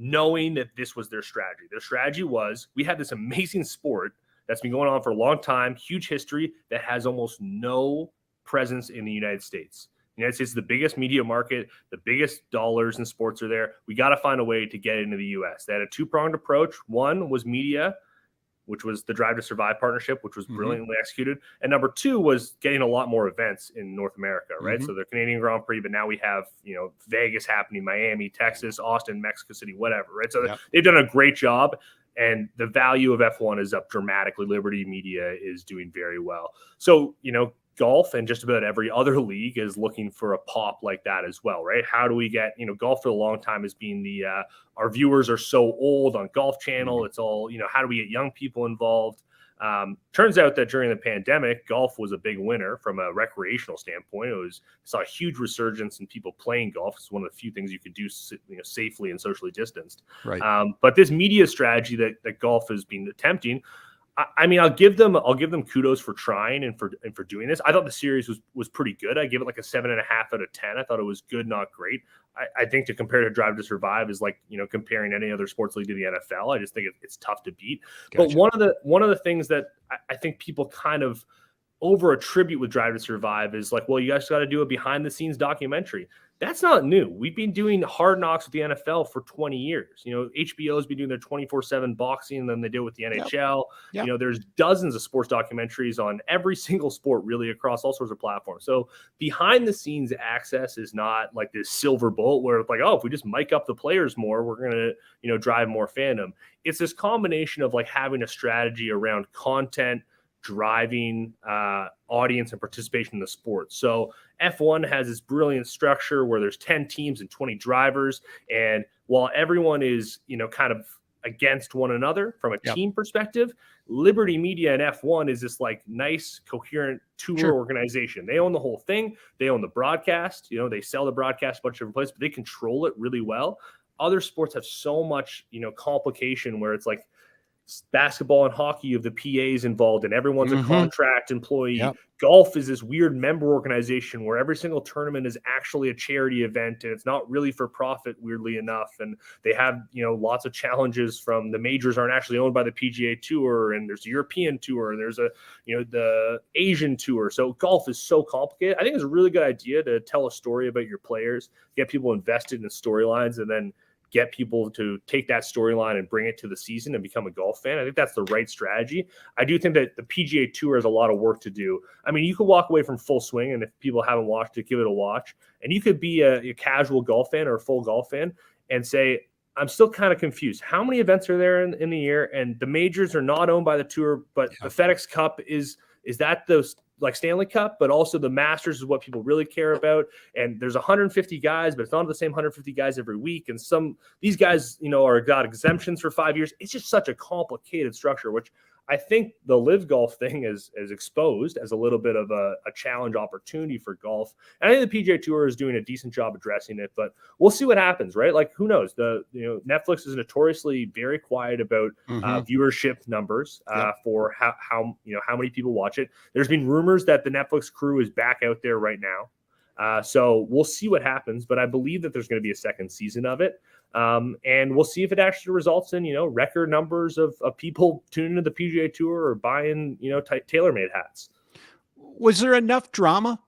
knowing that this was their strategy. Their strategy was, we have this amazing sport that's been going on for a long time, huge history, that has almost no presence in the United States. The United States is the biggest media market, the biggest dollars in sports are there. We got to find a way to get into the U.S. They had a two-pronged approach. One was media, which was the Drive to Survive partnership, which was brilliantly executed. And number two was getting a lot more events in North America, right? So the Canadian Grand Prix, but now we have, Vegas happening, Miami, Texas, Austin, Mexico City, whatever, right? So they've done a great job. And the value of F1 is up dramatically. Liberty Media is doing very well. So, golf and just about every other league is looking for a pop like that as well, right? How do we get, golf for a long time has been our viewers are so old on Golf Channel. It's all, how do we get young people involved? Turns out that during the pandemic, golf was a big winner from a recreational standpoint. Saw a huge resurgence in people playing golf. It's one of the few things you could do safely and socially distanced. Right. But this media strategy that golf has been attempting, I mean, I'll give them kudos for trying and for doing this. I thought the series was pretty good. I give it like a 7.5 out of 10. I thought it was good, not great. I think to compare to Drive to Survive is like, comparing any other sports league to the NFL. I just think it's tough to beat. Gotcha. But one of the things that I think people kind of over attribute with Drive to Survive is like, well, you guys got to do a behind the scenes documentary. That's not new. We've been doing Hard Knocks with the NFL for 20 years. HBO has been doing their 24/7 boxing than they did with the NHL. Yep. There's dozens of sports documentaries on every single sport, really, across all sorts of platforms. So behind the scenes access is not like this silver bullet where it's like, oh, if we just mic up the players more, we're going to, drive more fandom. It's this combination of like having a strategy around content, driving audience and participation in the sport. So F1 has this brilliant structure where there's 10 teams and 20 drivers. And while everyone is, kind of against one another from a team perspective, Liberty Media and F1 is this like nice, coherent tour organization. They own the whole thing. They own the broadcast. They sell the broadcast a bunch of different places, but they control it really well. Other sports have so much, complication where it's like, basketball and hockey of the PAs involved and everyone's a contract employee. Yep. Golf is this weird member organization where every single tournament is actually a charity event and it's not really for profit, weirdly enough. And they have, lots of challenges from the majors aren't actually owned by the PGA Tour, and there's the European Tour, and there's the Asian Tour. So golf is so complicated. I think it's a really good idea to tell a story about your players, get people invested in storylines, and then get people to take that storyline and bring it to the season and become a golf fan. I think that's the right strategy. I do think that the PGA Tour has a lot of work to do. I mean, you could walk away from Full Swing, and if people haven't watched it, give it a watch. And you could be a casual golf fan or a full golf fan and say, I'm still kind of confused. How many events are there in the year? And the majors are not owned by the tour, but the FedEx Cup is that those like Stanley Cup, but also the Masters is what people really care about. And there's 150 guys, but it's not the same 150 guys every week. And these guys, are got exemptions for 5 years. It's just such a complicated structure, which I think the Live Golf thing is exposed as a little bit of a challenge opportunity for golf. And I think the PGA Tour is doing a decent job addressing it, but we'll see what happens, right? Like, who knows? Netflix is notoriously very quiet about viewership numbers for how many people watch it. There's been rumors that the Netflix crew is back out there right now. So we'll see what happens, but I believe that there's going to be a second season of it. And we'll see if it actually results in, record numbers of people tuning into the PGA Tour or buying, TaylorMade hats. Was there enough drama?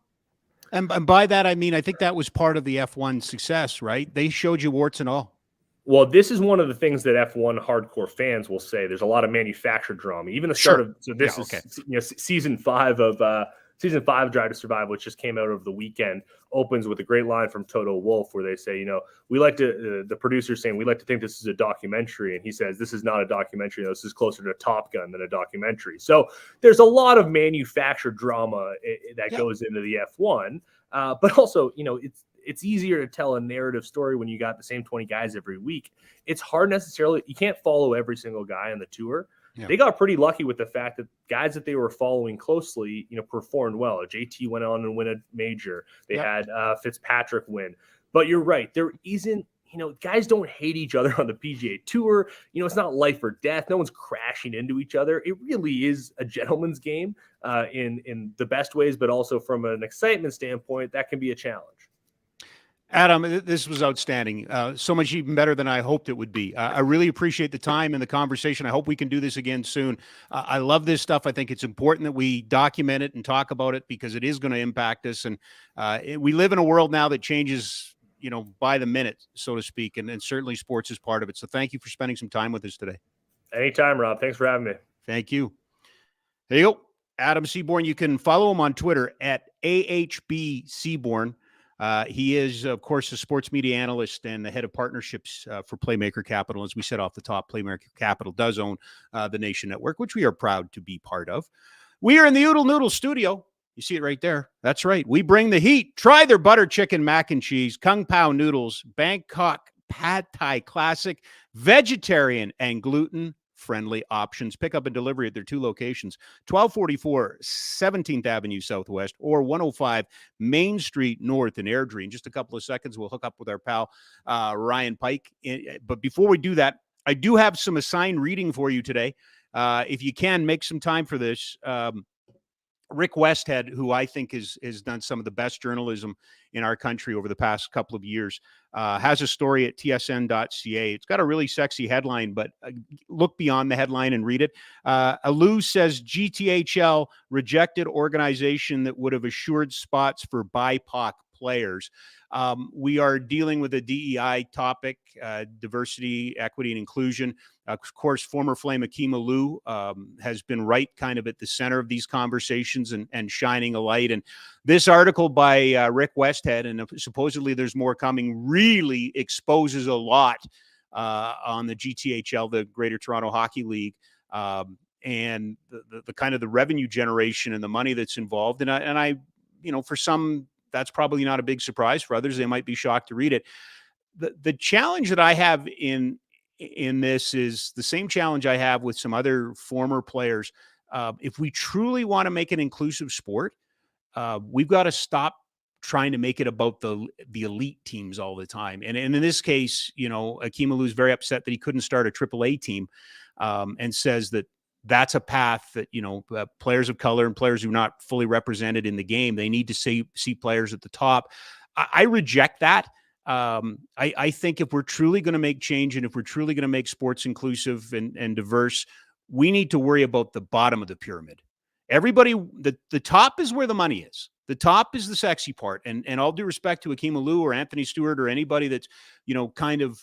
And by that, I mean, I think that was part of the F1 success, right? They showed you warts and all. Well, this is one of the things that F1 hardcore fans will say. There's a lot of manufactured drama. Even the start of, so this is season 5 of Drive to Survive, which just came out over the weekend, opens with a great line from Toto Wolff where they say, we like to, the producer's saying, we like to think this is a documentary. And he says, this is not a documentary. This is closer to Top Gun than a documentary. So there's a lot of manufactured drama that goes into the F1. But also, it's easier to tell a narrative story when you got the same 20 guys every week. It's hard necessarily. You can't follow every single guy on the tour. Yeah. They got pretty lucky with the fact that guys that they were following closely, performed well. JT went on and win a major. They had Fitzpatrick win. But you're right. There isn't, guys don't hate each other on the PGA Tour. It's not life or death. No one's crashing into each other. It really is a gentleman's game in the best ways, but also from an excitement standpoint, that can be a challenge. Adam, this was outstanding. So much even better than I hoped it would be. I really appreciate the time and the conversation. I hope we can do this again soon. I love this stuff. I think it's important that we document it and talk about it because it is going to impact us. And we live in a world now that changes, by the minute, so to speak. And certainly sports is part of it. So thank you for spending some time with us today. Anytime, Rob. Thanks for having me. Thank you. There you go. Adam Seaborn. You can follow him on Twitter at AHB Seaborn. He is, of course, a sports media analyst and the head of partnerships for Playmaker Capital. As we said off the top, Playmaker Capital does own the Nation Network, which we are proud to be part of. We are in the Oodle Noodle studio. You see it right there. That's right. We bring the heat. Try their butter chicken mac and cheese, Kung Pao noodles, Bangkok Pad Thai Classic, vegetarian and gluten-friendly options. Pick up and delivery at their two locations, 1244 17th Avenue Southwest or 105 Main Street North in Airdrie. In just a couple of seconds, we'll hook up with our pal Ryan Pike. But before we do that, I do have some assigned reading for you today. If you can, make some time for this. Rick Westhead, who I think has done some of the best journalism in our country over the past couple of years, has a story at tsn.ca. It's got a really sexy headline, but look beyond the headline and read it. Alou says GTHL rejected organization that would have assured spots for BIPOC players. We are dealing with a DEI topic, diversity, equity, and inclusion. Of course, former Flame Akeem Alou has been right kind of at the center of these conversations and shining a light. And this article by Rick Westhead, and supposedly there's more coming, really exposes a lot on the GTHL, the Greater Toronto Hockey League, and the kind of the revenue generation and the money that's involved. And I, you know, for some, that's probably not a big surprise. For others, they might be shocked to read it. The challenge that I have in this is the same challenge I have with some other former players. If we truly want to make an inclusive sport, we've got to stop trying to make it about the elite teams all the time. And in this case, you know, Akeem Alou's very upset that he couldn't start a AAA team, and says that that's a path that, you know, players of color and players who are not fully represented in the game, they need to see players at the top. I reject that. I think if we're truly going to make change and if we're truly going to make sports inclusive and diverse, we need to worry about the bottom of the pyramid. Everybody, the top is where the money is. The top is the sexy part. And all due respect to Akeem Alou or Anthony Stewart or anybody that's, you know, kind of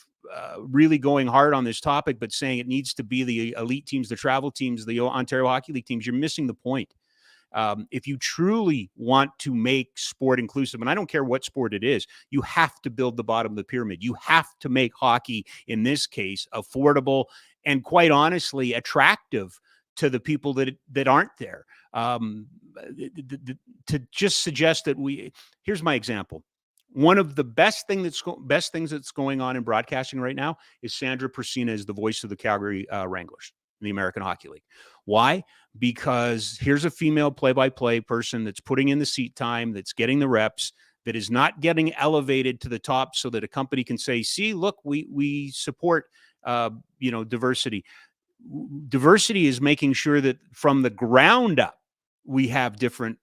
really going hard on this topic, but saying it needs to be the elite teams, the travel teams, the Ontario Hockey League teams, you're missing the point. If you truly want to make sport inclusive, and I don't care what sport it is, you have to build the bottom of the pyramid. You have to make hockey, in this case, affordable and, quite honestly, attractive to the people that aren't there. To just suggest that here's my example. One of the best things that's going on in broadcasting right now is Sandra Persina is the voice of the Calgary Wranglers in the American Hockey League. Why? Because here's a female play-by-play person that's putting in the seat time, that's getting the reps, that is not getting elevated to the top so that a company can say, see, look, we support, diversity. Diversity is making sure that from the ground up, we have different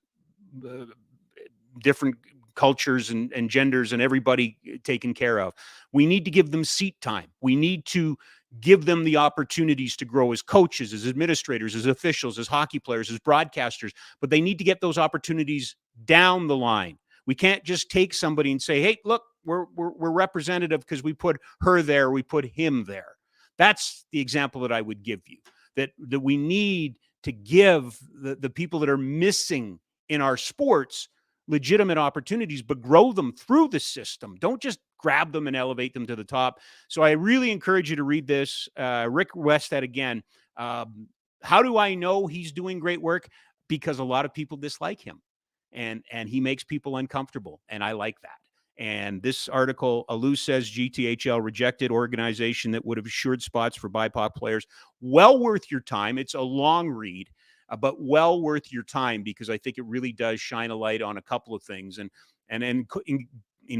cultures and genders and everybody taken care of. We need to give them seat time. We need to give them the opportunities to grow as coaches, as administrators, as officials, as hockey players, as broadcasters, but they need to get those opportunities down the line. We can't just take somebody and say, hey, look, we're representative because we put her there, we put him there. That's the example that I would give you, that we need to give the people that are missing in our sports legitimate opportunities, but grow them through the system. Don't just grab them and elevate them to the top. So I really encourage you to read this. Rick Westhead again. How do I know he's doing great work? Because a lot of people dislike him, and he makes people uncomfortable, and I like that. And this article, Alou says GTHL rejected organization that would have assured spots for BIPOC players. Well worth your time. It's a long read, but well worth your time, because I think it really does shine a light on a couple of things. And in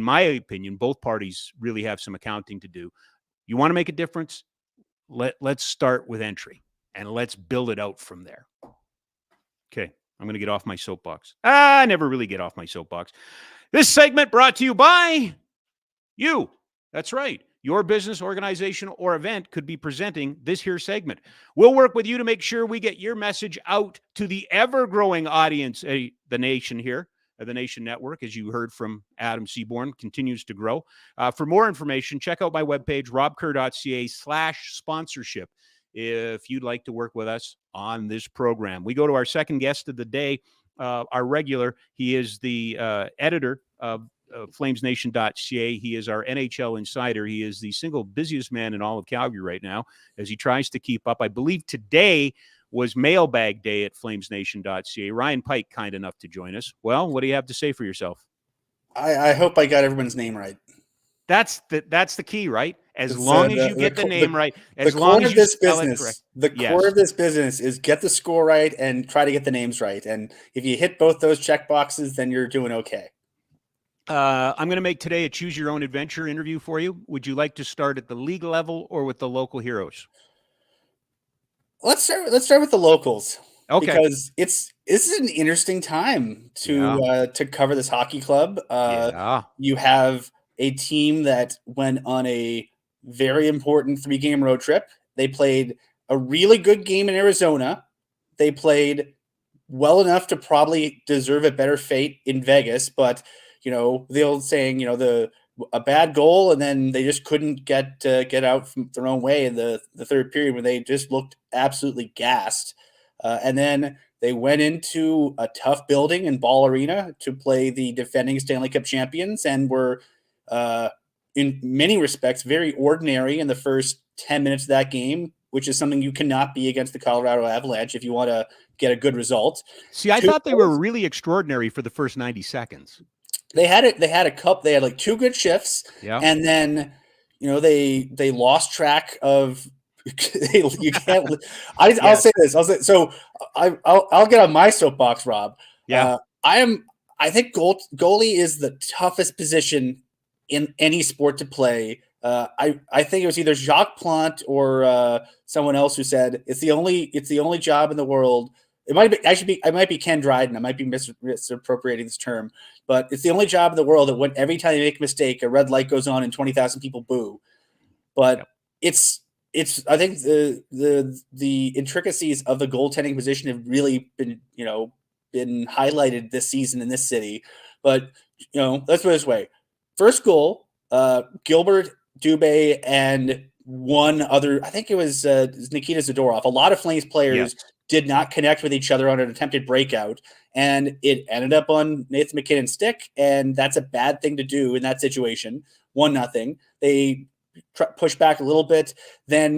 my opinion, both parties really have some accounting to do. You want to make a difference? Let's start with entry and let's build it out from there. Okay, I'm going to get off my soapbox. I never really get off my soapbox. This segment brought to you by you. That's right. Your business, organization, or event could be presenting this here segment. We'll work with you to make sure we get your message out to the ever-growing audience, the nation here, the Nation Network, as you heard from Adam Seaborn, continues to grow. For more information, check out my webpage, robkerr.ca/sponsorship, if you'd like to work with us on this program. We go to our second guest of the day, our regular. He is the editor of FlamesNation.ca. He is our NHL insider. He is the single busiest man in all of Calgary right now as he tries to keep up. I believe today was mailbag day at FlamesNation.ca. Ryan Pike, kind enough to join us. Well, what do you have to say for yourself? I hope I got everyone's name right. That's the key, right? As It's, long as you get the name right, as long as you spell it correct. The core of this business is get the score right and try to get the names right. And if you hit both those check boxes, then you're doing okay. I'm going to make today a choose your own adventure interview for you. Would you like to start at the league level or with the local heroes? Let's start with the locals. Okay. Because this is an interesting time to cover this hockey club. You have a team that went on a very important 3-game road trip. They played a really good game in Arizona. They played well enough to probably deserve a better fate in Vegas, but the old saying, a bad goal, and then they just couldn't get out from their own way in the third period when they just looked absolutely gassed. And then they went into a tough building in Ball Arena to play the defending Stanley Cup champions and were, in many respects, very ordinary in the first 10 minutes of that game, which is something you cannot be against the Colorado Avalanche if you want to get a good result. See, I thought they were really extraordinary for the first 90 seconds. They had like 2 good shifts, and then they lost track of. You can't. I'll say this. I'll get on my soapbox, Rob. Yeah. I think goalie is the toughest position in any sport to play. I think it was either Jacques Plante or someone else who said it's the only job in the world. It might be Ken Dryden. I might be misappropriating this term, but it's the only job in the world that when every time you make a mistake, a red light goes on and 20,000 people boo. But it's I think the intricacies of the goaltending position have really been highlighted this season in this city. But let's put it this way: first goal, Gilbert, Dubé, and one other. I think it was Nikita Zadorov. A lot of Flames players did not connect with each other on an attempted breakout, and it ended up on Nathan McKinnon's stick, and that's a bad thing to do in that situation. 1-0. They push back a little bit. Then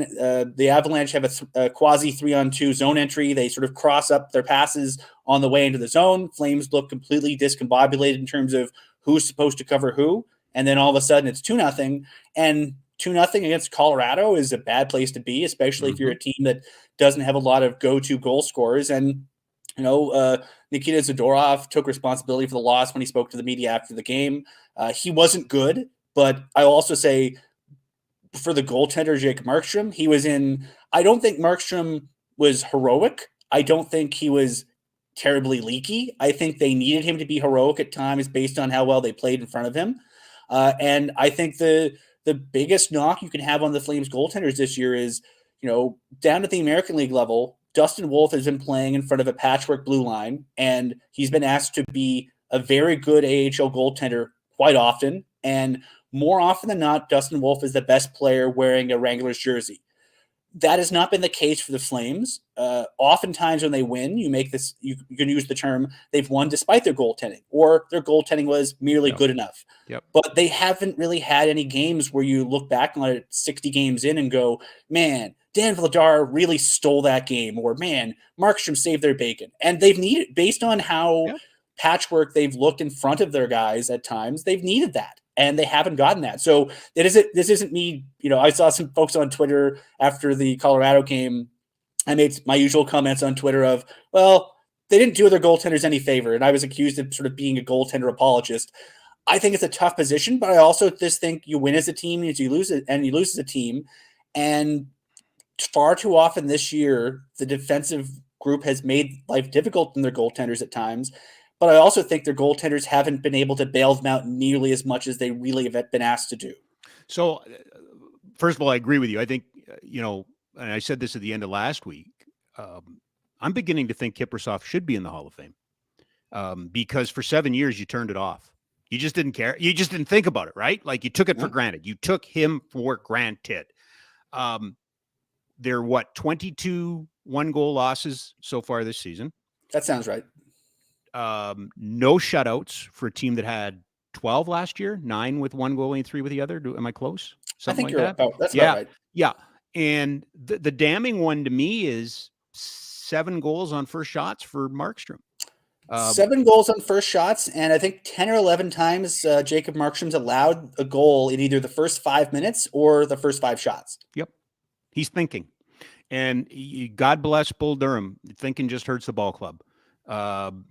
the Avalanche have a quasi 3-on-2 zone entry. They sort of cross up their passes on the way into the zone. Flames look completely discombobulated in terms of who's supposed to cover who. And then all of a sudden it's 2-0. And 2-0 against Colorado is a bad place to be, especially if you're a team that doesn't have a lot of go-to goal scorers. And, Nikita Zadorov took responsibility for the loss when he spoke to the media after the game. He wasn't good, but I'll also say, for the goaltender, Jake Markstrom, he was in. I don't think Markstrom was heroic. I don't think he was terribly leaky. I think they needed him to be heroic at times based on how well they played in front of him. And I think the biggest knock you can have on the Flames goaltenders this year is, down at the American League level, Dustin Wolf has been playing in front of a patchwork blue line, and he's been asked to be a very good AHL goaltender quite often. And more often than not, Dustin Wolf is the best player wearing a Wranglers jersey. That has not been the case for the Flames. Oftentimes when they win, you can use the term they've won despite their goaltending, or their goaltending was merely good enough. But they haven't really had any games where you look back on it 60 games in and go, man, Dan Vladar really stole that game, or man, Markstrom saved their bacon. And they've needed, based on how patchwork they've looked in front of their guys at times, they've needed that. And they haven't gotten that. So this isn't me. I saw some folks on Twitter after the Colorado game. I made my usual comments on Twitter of, well, they didn't do their goaltenders any favor. And I was accused of sort of being a goaltender apologist. I think it's a tough position, but I also just think you win as a team and you lose as a team. And far too often this year, the defensive group has made life difficult in their goaltenders at times. But I also think their goaltenders haven't been able to bail them out nearly as much as they really have been asked to do. So, first of all, I agree with you. I think, and I said this at the end of last week, I'm beginning to think Kiprusoff should be in the Hall of Fame because for 7 years you turned it off. You just didn't care. You just didn't think about it, right? Like you took it for granted. You took him for granted. They're 22 1-goal losses so far this season. That sounds right. No shutouts for a team that had 12 last year, 9 with one goalie and 3 with the other. Am I close? I think Something you're like that. about, that's Yeah. about right. Yeah. And the damning one to me is 7 goals on first shots for Markstrom. 7 goals on first shots, and I think 10 or 11 times Jacob Markstrom's allowed a goal in either the first 5 minutes or the first 5 shots. Yep. He's thinking. And God bless Bull Durham. Thinking just hurts the ball club.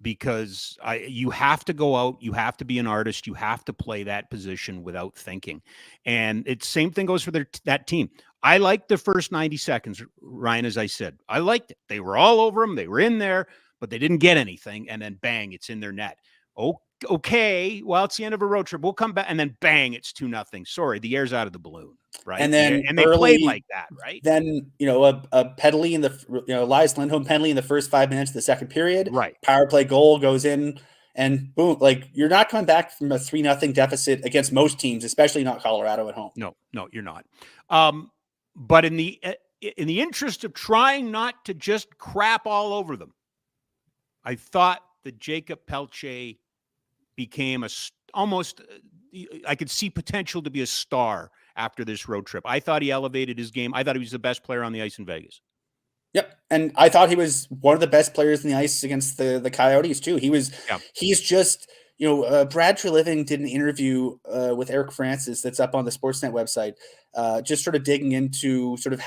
Because you have to go out, you have to be an artist, you have to play that position without thinking. And it's same thing goes for that team. I liked the first 90 seconds, Ryan, as I said. I liked it. They were all over them. They were in there, but they didn't get anything. And then bang, it's in their net. Oh, okay. Well, it's the end of a road trip. We'll come back. And then bang, it's 2-0. Sorry, the air's out of the balloon. Right. And then they played like that, right? Then, a penalty in the, Elias Lindholm penalty in the first 5 minutes of the second period. Right. Power play goal goes in, and boom, like, you're not coming back from a 3-0 deficit against most teams, especially not Colorado at home. No, you're not. But in the interest of trying not to just crap all over them, I thought that Jacob Pelche became almost, I could see potential to be a star after this road trip. I thought he elevated his game. I thought he was the best player on the ice in Vegas. Yep. And I thought he was one of the best players in the ice against the Coyotes too. He's just, Brad Treliving did an interview with Eric Francis that's up on the Sportsnet website, just sort of digging into sort of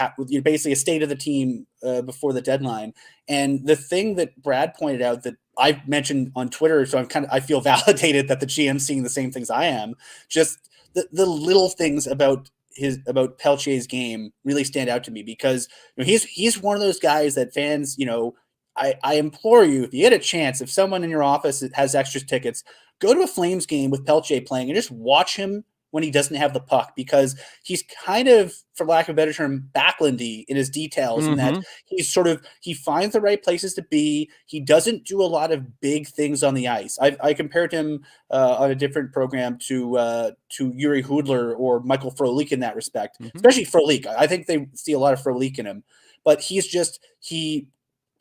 basically a state of the team before the deadline. And the thing that Brad pointed out that I mentioned on Twitter, so I feel validated that the GM's seeing the same things I am, just the little things about Pelche's game really stand out to me, because he's one of those guys that fans, I implore you, if you get a chance, if someone in your office has extra tickets, go to a Flames game with Pelche playing and just watch him when he doesn't have the puck, because he's kind of, for lack of a better term, Backlandy in his details, in that he finds the right places to be. He doesn't do a lot of big things on the ice. I compared him on a different program to Yuri Hoodler or Michael Frolik in that respect, especially Frolik. I think they see a lot of Frolik in him, but he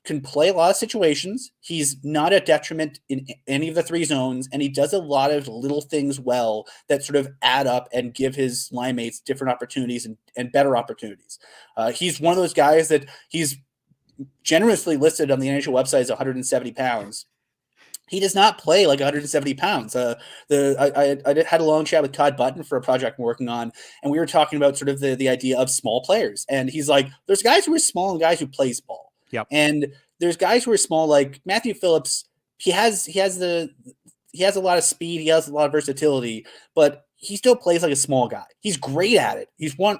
can play a lot of situations. He's not a detriment in any of the 3 zones, and he does a lot of little things well that sort of add up and give his line mates different opportunities and better opportunities. He's one of those guys that he's generously listed on the NHL website as 170 pounds. He does not play like 170 pounds. I had a long chat with Todd Button for a project I'm working on, and we were talking about sort of the idea of small players. And he's like, there's guys who are small and guys who play small. Yep. And there's guys who are small, like Matthew Phillips. He has a lot of speed. He has a lot of versatility, but he still plays like a small guy. He's great at it.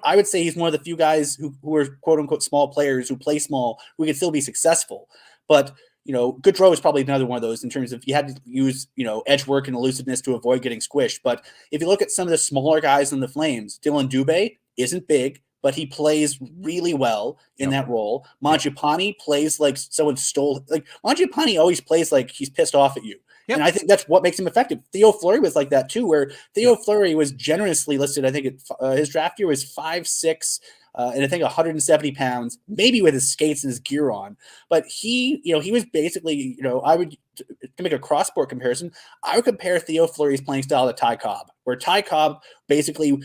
I would say he's one of the few guys who are quote unquote small players who play small, who can still be successful. But, Goodrow is probably another one of those in terms of you had to use, edge work and elusiveness to avoid getting squished. But if you look at some of the smaller guys in the Flames, Dylan Dubé isn't big, but he plays really well in that role. Mangiapane plays like someone stole. Like, Mangiapane always plays like he's pissed off at you. Yep. And I think that's what makes him effective. Theo Fleury was like that too, where Theo Fleury was generously listed. I think his draft year was 5'6", and I think 170 pounds, maybe with his skates and his gear on. But he was basically, I would, to make a cross-sport comparison, I would compare Theo Fleury's playing style to Ty Cobb, where Ty Cobb basically,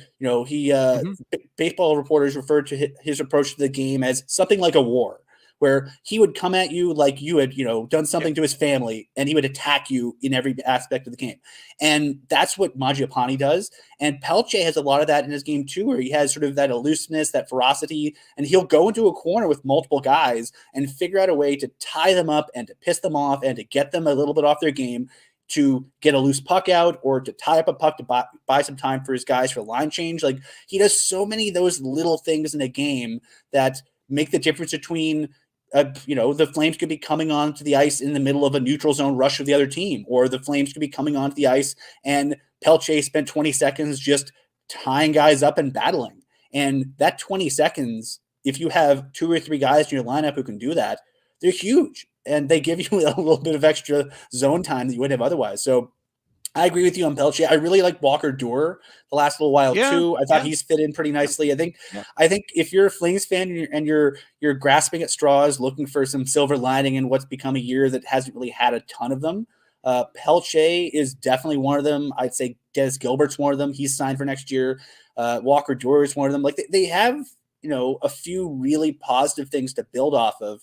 baseball reporters referred to his approach to the game as something like a war, where he would come at you like you had, done something to his family, and he would attack you in every aspect of the game. And that's what Mangiapane does. And Pelche has a lot of that in his game too, where he has sort of that elusiveness, that ferocity, and he'll go into a corner with multiple guys and figure out a way to tie them up and to piss them off and to get them a little bit off their game, to get a loose puck out or to tie up a puck to buy some time for his guys for line change. Like, he does so many of those little things in a game that make the difference between the Flames could be coming onto the ice in the middle of a neutral zone rush of the other team, or the Flames could be coming onto the ice and Pelche spent 20 seconds just tying guys up and battling. And that 20 seconds, if you have 2 or 3 guys in your lineup who can do that, they're huge. And they give you a little bit of extra zone time that you wouldn't have otherwise. So I agree with you on Pelche. I really like Walker Duehr the last little while too. I thought he's fit in pretty nicely. I think if you're a Flames fan and you're grasping at straws, looking for some silver lining in what's become a year that hasn't really had a ton of them, Pelche is definitely one of them. I'd say Dennis Gilbert's one of them. He's signed for next year. Walker Duehr is one of them. Like they have, a few really positive things to build off of.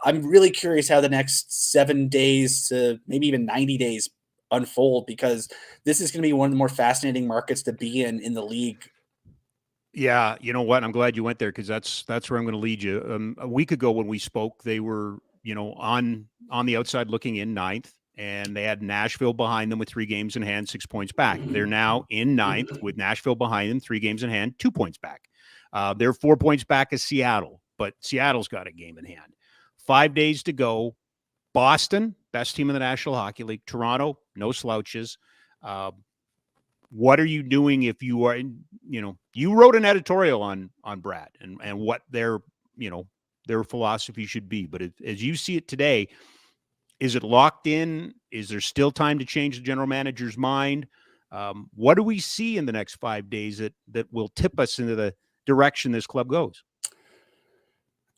I'm really curious how the next 7 days to maybe even 90 days unfold, because this is going to be one of the more fascinating markets to be in the league. Yeah, you know what? I'm glad you went there, because that's where I'm going to lead you. A week ago when we spoke, they were, on the outside looking in ninth, and they had Nashville behind them with 3 games in hand, 6 points back. They're now in ninth with Nashville behind them, 3 games in hand, 2 points back. They're 4 points back as Seattle, but Seattle's got a game in hand. 5 days to go. Boston, best team in the National Hockey League. Toronto, no slouches. What are you doing if you are, you wrote an editorial on Brad and what their philosophy should be. But as you see it today, is it locked in? Is there still time to change the general manager's mind? What do we see in the next 5 days that will tip us into the direction this club goes?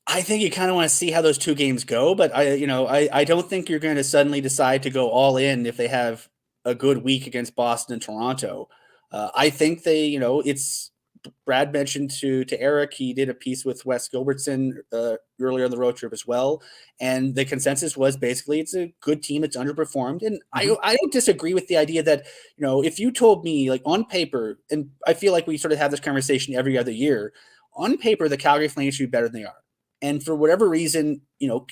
I think you kind of want to see how those 2 games go, but I don't think you're going to suddenly decide to go all in if they have a good week against Boston and Toronto. I think it's Brad mentioned to Eric, he did a piece with Wes Gilbertson earlier on the road trip as well. And the consensus was basically it's a good team that's underperformed. And I don't disagree with the idea that, if you told me, like, on paper, and I feel like we sort of have this conversation every other year, on paper, the Calgary Flames should be better than they are. And for whatever reason,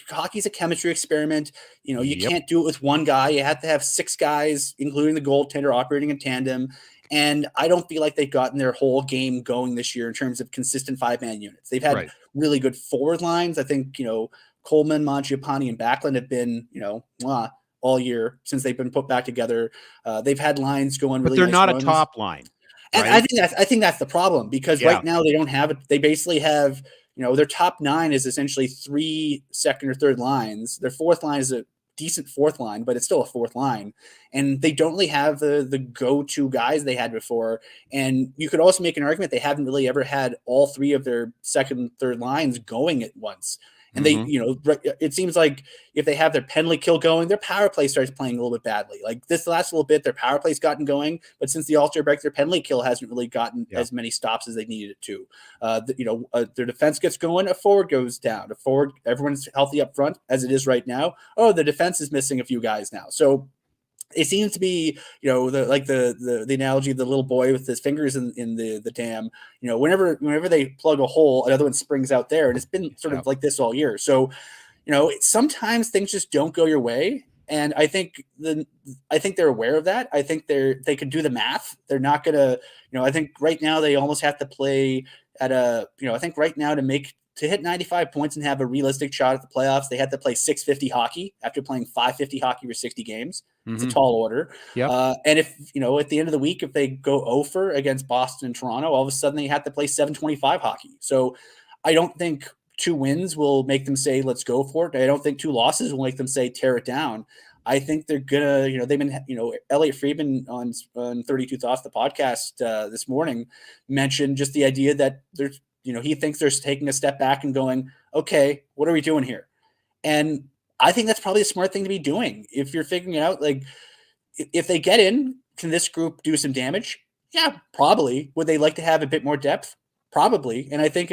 hockey's a chemistry experiment. You can't do it with one guy. You have to have 6 guys, including the goaltender, operating in tandem. And I don't feel like they've gotten their whole game going this year in terms of consistent 5-man units. They've had really good forward lines. I think, Coleman, Mangiapane, and Backlund have been, all year since they've been put back together. They've had lines going really But they're nice not runs. a top line. And right? I think that's the problem, because right now they don't have it. They basically have, their top 9 is essentially 3 second or third lines. Their fourth line is a decent fourth line, but it's still a fourth line. And they don't really have the go-to guys they had before. And you could also make an argument they haven't really ever had all 3 of their second and third lines going at once. And they, it seems like if they have their penalty kill going, their power play starts playing a little bit badly. Like this last little bit, their power play's gotten going, but since the All-Star break, their penalty kill hasn't really gotten as many stops as they needed it to. Their defense gets going, a forward goes down. A forward, everyone's healthy up front as it is right now. Oh, the defense is missing a few guys now. So it seems to be, the analogy of the little boy with his fingers in the dam. Whenever they plug a hole, another one springs out there, and it's been sort of like this all year. So, sometimes things just don't go your way, and I think they're aware of that. I think they can do the math. They're not gonna, I think right now they almost have to play at I think right now to hit 95 points and have a realistic shot at the playoffs, they had to play 650 hockey after playing 550 hockey for 60 games. It's a tall order. And if, at the end of the week, if they go 0 against Boston and Toronto, all of a sudden they have to play 725 hockey. So I don't think 2 wins will make them say, let's go for it. I don't think 2 losses will make them say, tear it down. I think they're going to, they've been, Elliot Friedman on 32 Thoughts, the podcast this morning, mentioned just the idea that there's, he thinks they're taking a step back and going, okay, what are we doing here? And I think that's probably a smart thing to be doing. If you're figuring out, like, if they get in, can this group do some damage? Yeah, probably. Would they like to have a bit more depth? Probably. And I think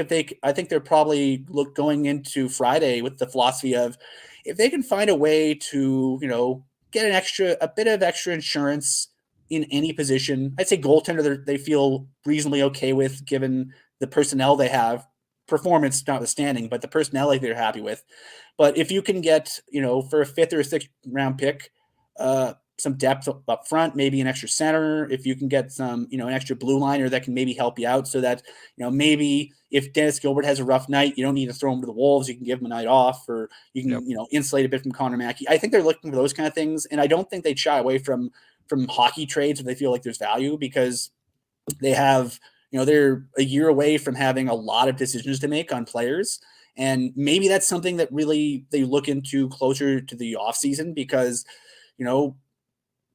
they're probably going into Friday with the philosophy of, if they can find a way to, get a bit of extra insurance in any position, I'd say goaltender, they feel reasonably okay with, given the personnel they have, performance notwithstanding, but the personnel they're happy with. But if you can get, for a 5th or a 6th round pick, some depth up front, maybe an extra center, if you can get some, an extra blue liner that can maybe help you out, so that, maybe if Dennis Gilbert has a rough night, you don't need to throw him to the Wolves. You can give him a night off, or you can, insulate a bit from Connor Mackey. I think they're looking for those kind of things. And I don't think they'd shy away from hockey trades if they feel like there's value, because they have, they're a year away from having a lot of decisions to make on players. And maybe that's something that really they look into closer to the offseason, because,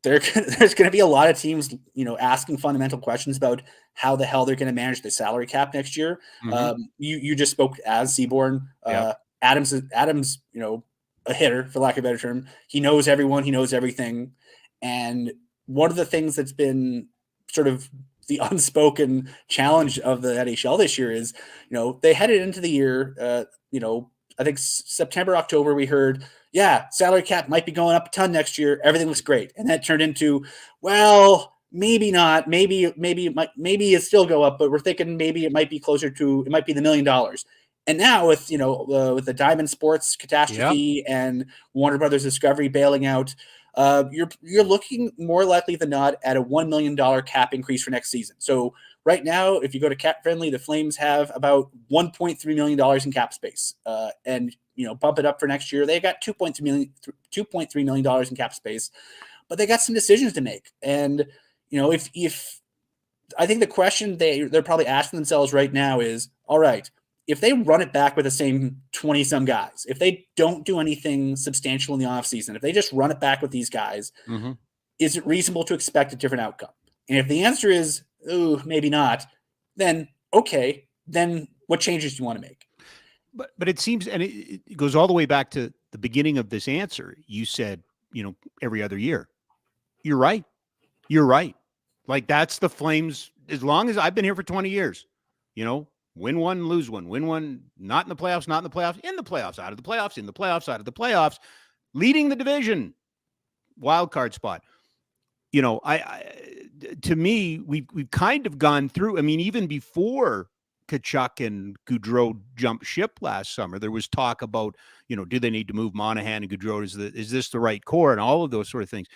there's going to be a lot of teams, asking fundamental questions about how the hell they're going to manage the salary cap next year. You just spoke as Seaborn. Adams, a hitter, for lack of a better term. He knows everyone. He knows everything. And one of the things that's been sort of the unspoken challenge of the NHL this year is, they headed into the year, I think September, October, we heard, salary cap might be going up a ton next year. Everything looks great. And that turned into, well, maybe not. Maybe it still go up, but we're thinking maybe it might be closer to, it might be the $1 million. And now with, with the Diamond Sports catastrophe and Warner Brothers Discovery bailing out, you're looking more likely than not at a $1 million cap increase for next season. So right now, if you go to Cap Friendly, the Flames have about $1.3 million in cap space. And bump it up for next year, they got $2.3 million in cap space, but they got some decisions to make. And if I think the question they're probably asking themselves right now is, all right, if they run it back with the same 20-some guys, if they don't do anything substantial in the offseason, if they just run it back with these guys, is it reasonable to expect a different outcome? And if the answer is, maybe not, then okay, then what changes do you want to make? But it seems, and it goes all the way back to the beginning of this answer. You said, every other year. You're right. Like that's the Flames. As long as I've been here for 20 years, win one, lose one, win one, not in the playoffs, not in the playoffs, in the playoffs, out of the playoffs, in the playoffs, out of the playoffs, leading the division, wild card spot. To me, we've kind of gone through. I mean, even before Tkachuk and Gaudreau jumped ship last summer, there was talk about, do they need to move Monahan and Gaudreau? Is this the right core? And all of those sort of things.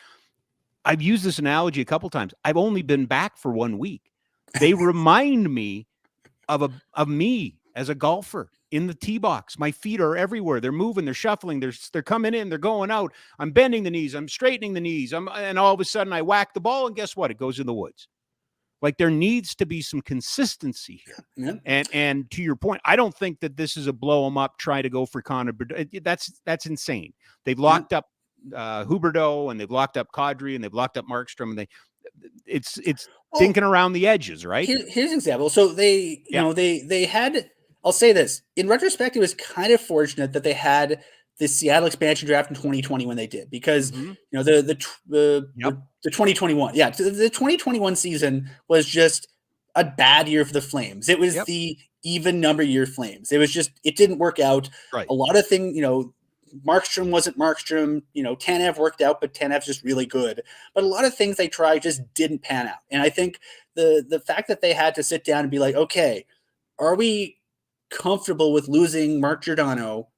I've used this analogy a couple times. I've only been back for 1 week. They remind me of me as a golfer in the tee box. My feet are everywhere. They're moving, they're shuffling, they're coming in, they're going out. I'm bending the knees, I'm straightening the knees. And all of a sudden I whack the ball and guess what? It goes in the woods. Like there needs to be some consistency here. Yeah. And to your point, I don't think that this is a blow them up, try to go for Connor. That's insane. They've locked up Huberdeau and they've locked up Kadri and they've locked up Markstrom and it's thinking around the edges, right? Here's an example. So they had, I'll say this, in retrospect, it was kind of fortunate that they had the Seattle expansion draft in 2020 when they did, because the 2021, the 2021 season was just a bad year for the Flames. It was the even number year Flames. It was just, it didn't work out. Right. A lot of things, Markstrom wasn't Markstrom, Tanev worked out, but Tanev's just really good. But a lot of things they tried just didn't pan out. And I think the fact that they had to sit down and be like, okay, are we comfortable with losing Mark Giordano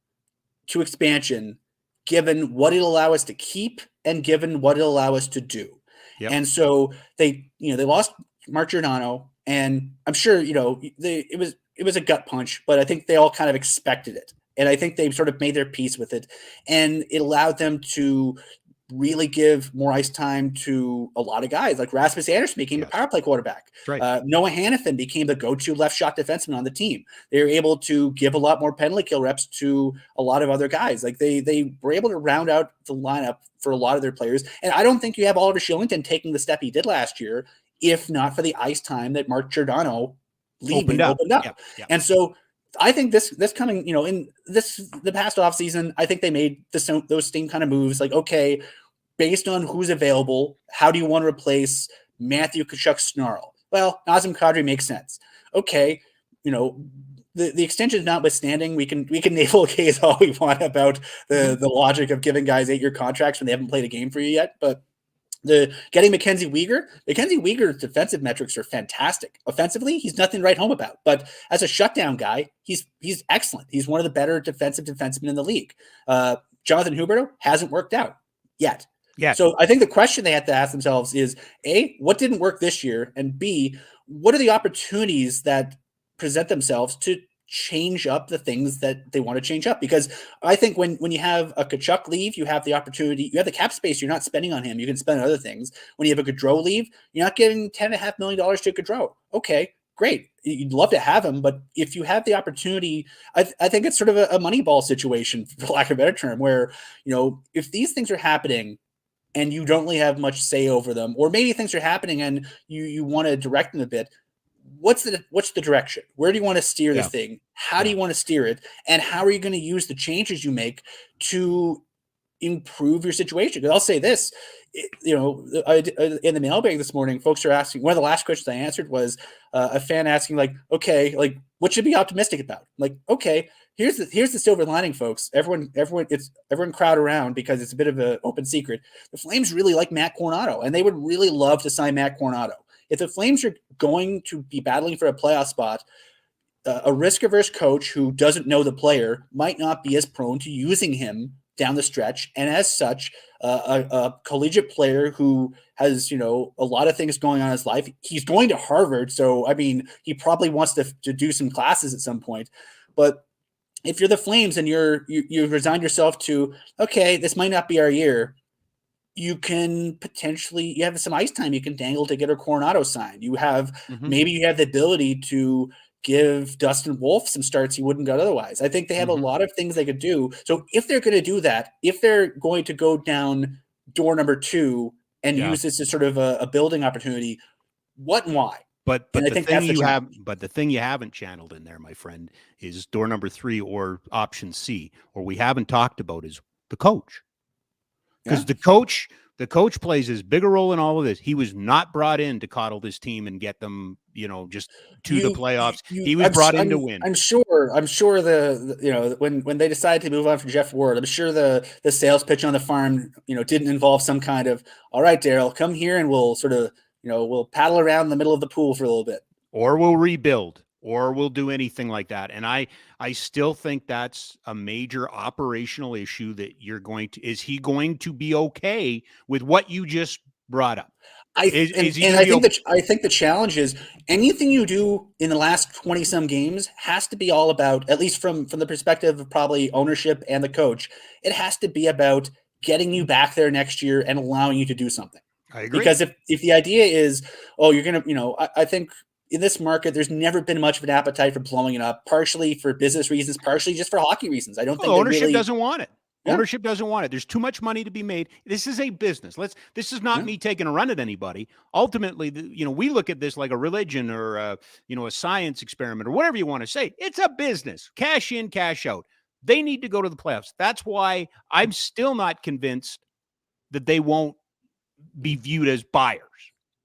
to expansion, given what it'll allow us to keep and given what it'll allow us to do? Yep. And so they lost Mark Giordano, and I'm sure, it was a gut punch, but I think they all kind of expected it. And I think they sort of made their peace with it, and it allowed them to really give more ice time to a lot of guys. Like Rasmus Andersson became a power play quarterback. Right. Noah Hannafin became the go-to left shot defenseman on the team. They were able to give a lot more penalty kill reps to a lot of other guys. Like they were able to round out the lineup for a lot of their players. And I don't think you have Oliver Shillington taking the step he did last year, if not for the ice time that Mark Giordano opened up. Yeah. And so I think this coming, in the past offseason, I think they made those same kind of moves. Like, okay, based on who's available, how do you want to replace Matthew Tkachuk Snarl? Well, Nazem Kadri makes sense. Okay, the extensions notwithstanding, we can navel case all we want about the logic of giving guys 8-year contracts when they haven't played a game for you yet, but getting Mackenzie Weegar's defensive metrics are fantastic. Offensively, he's nothing to write home about. But as a shutdown guy, he's excellent. He's one of the better defensemen in the league. Jonathan Huberdeau hasn't worked out yet. Yeah. So I think the question they have to ask themselves is, A, what didn't work this year? And B, what are the opportunities that present themselves to change up the things that they want to change up? Because I think when you have a Tkachuk leave, you have the opportunity, you have the cap space, you're not spending on him, you can spend on other things. When you have a Gaudreau leave, you're not giving $10.5 million to Gaudreau. Okay, great. You'd love to have him, but if you have the opportunity, I think it's sort of a money ball situation, for lack of a better term, where, if these things are happening and you don't really have much say over them, or maybe things are happening and you want to direct them a bit, what's the direction? Where do you want to steer this thing? How do you want to steer it? And how are you going to use the changes you make to improve your situation? Because I'll say this, in the mailbag this morning, folks are asking, one of the last questions I answered was a fan asking, like, okay, like, what should be optimistic about? Like, okay, here's the silver lining, folks. Everyone crowd around, because it's a bit of an open secret. The Flames really like Matt Coronado, and they would really love to sign Matt Coronado. If the Flames are going to be battling for a playoff spot, a risk-averse coach who doesn't know the player might not be as prone to using him down the stretch. And as such, a collegiate player who has, a lot of things going on in his life, he's going to Harvard. So, I mean, he probably wants to do some classes at some point. But if you're the Flames and you resigned yourself to, okay, this might not be our year, you can potentially, you have some ice time you can dangle to get a Coronado signed. You have, maybe you have the ability to give Dustin Wolf some starts he wouldn't get otherwise. I think they have a lot of things they could do. So if they're going to do that, if they're going to go down door number 2 and use this as sort of a building opportunity, what and why? But the thing you haven't channeled in there, my friend, is door number 3 or option C, or we haven't talked about, is the coach. Because the coach plays as big a role in all of this. He was not brought in to coddle this team and get them, just to the playoffs. He was brought in to win. I'm sure when they decided to move on from Jeff Ward, I'm sure the sales pitch on the farm, didn't involve some kind of, all right, Daryl, come here and we'll sort of, we'll paddle around in the middle of the pool for a little bit. Or we'll rebuild, or we'll do anything like that. And I still think that's a major operational issue that is he going to be okay with what you just brought up? I think the challenge is anything you do in the last 20 some games has to be all about, at least from the perspective of probably ownership and the coach, it has to be about getting you back there next year and allowing you to do something. I agree. Because if the idea is, you're going to, I think in this market, there's never been much of an appetite for blowing it up, partially for business reasons, partially just for hockey reasons. I don't think ownership doesn't want it. Yeah. Ownership doesn't want it. There's too much money to be made. This is a business. This is not me taking a run at anybody. Ultimately, we look at this like a religion or a science experiment or whatever you want to say. It's a business. Cash in, cash out. They need to go to the playoffs. That's why I'm still not convinced that they won't be viewed as buyers,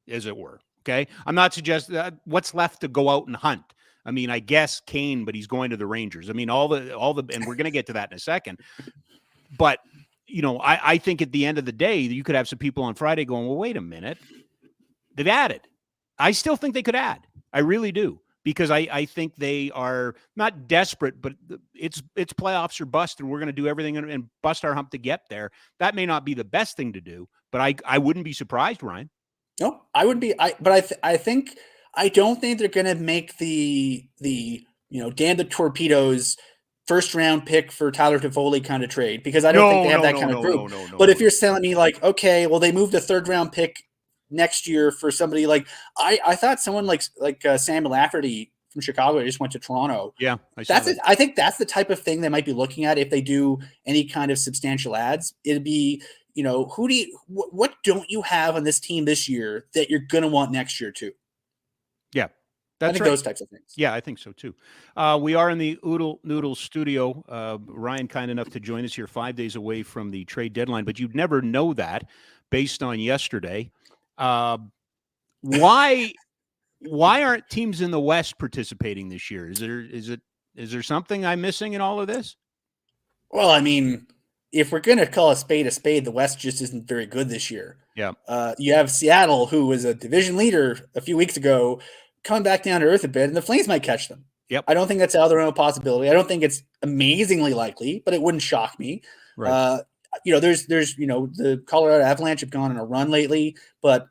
as it were. Okay. I'm not suggesting that what's left to go out and hunt. I mean, I guess Kane, but he's going to the Rangers. I mean, all the, and we're going to get to that in a second. But, I think at the end of the day, you could have some people on Friday going, well, wait a minute. They've added. I still think they could add. I really do. Because I think they are not desperate, but it's playoffs or bust, and we're going to do everything and bust our hump to get there. That may not be the best thing to do, but I wouldn't be surprised, Ryan. No, I wouldn't be. I don't think they're going to make the Dan the Torpedoes first round pick for Tyler Toffoli kind of trade, because I don't think they have that kind of group. But if you're telling me like, okay, well, they moved a third round pick next year for somebody like I thought someone like Sam Lafferty from Chicago just went to Toronto. Yeah, I think that's the type of thing they might be looking at if they do any kind of substantial ads. It'd be, what don't you have on this team this year that you're going to want next year too? Yeah. I think those types of things. Yeah, I think so too. We are in the Oodle Noodle studio. Ryan, kind enough to join us here 5 days away from the trade deadline, but you'd never know that based on yesterday. Why aren't teams in the West participating this year? Is there something I'm missing in all of this? Well, I mean, if we're going to call a spade, the West just isn't very good this year. Yeah. You have Seattle, who was a division leader a few weeks ago, coming back down to earth a bit, and the Flames might catch them. Yep. I don't think that's out of the realm of possibility. I don't think it's amazingly likely, but it wouldn't shock me. Right. There's the Colorado Avalanche have gone on a run lately, but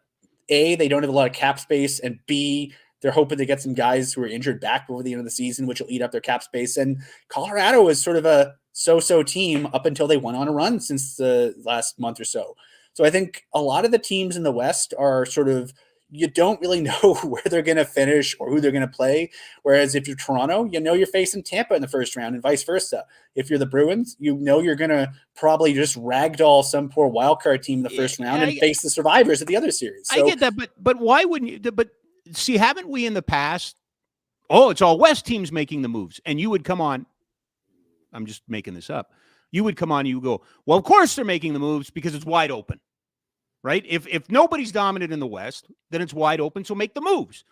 A, they don't have a lot of cap space, and B, they're hoping to get some guys who are injured back before the end of the season, which will eat up their cap space. And Colorado is sort of a so-so team up until they went on a run since the last month or so. So I think a lot of the teams in the West are sort of, you don't really know where they're going to finish or who they're going to play. Whereas if you're Toronto, you're facing Tampa in the first round and vice versa. If you're the Bruins, you're going to probably just ragdoll some poor wildcard team in the first round and face the survivors of the other series. So, I get that, but why wouldn't you? But see, haven't we in the past Oh, it's all West teams making the moves. And you would come on. I'm just making this up. You would come on, you would go, well, of course they're making the moves because it's wide open, right? If nobody's dominant in the West, then it's wide open, so make the moves.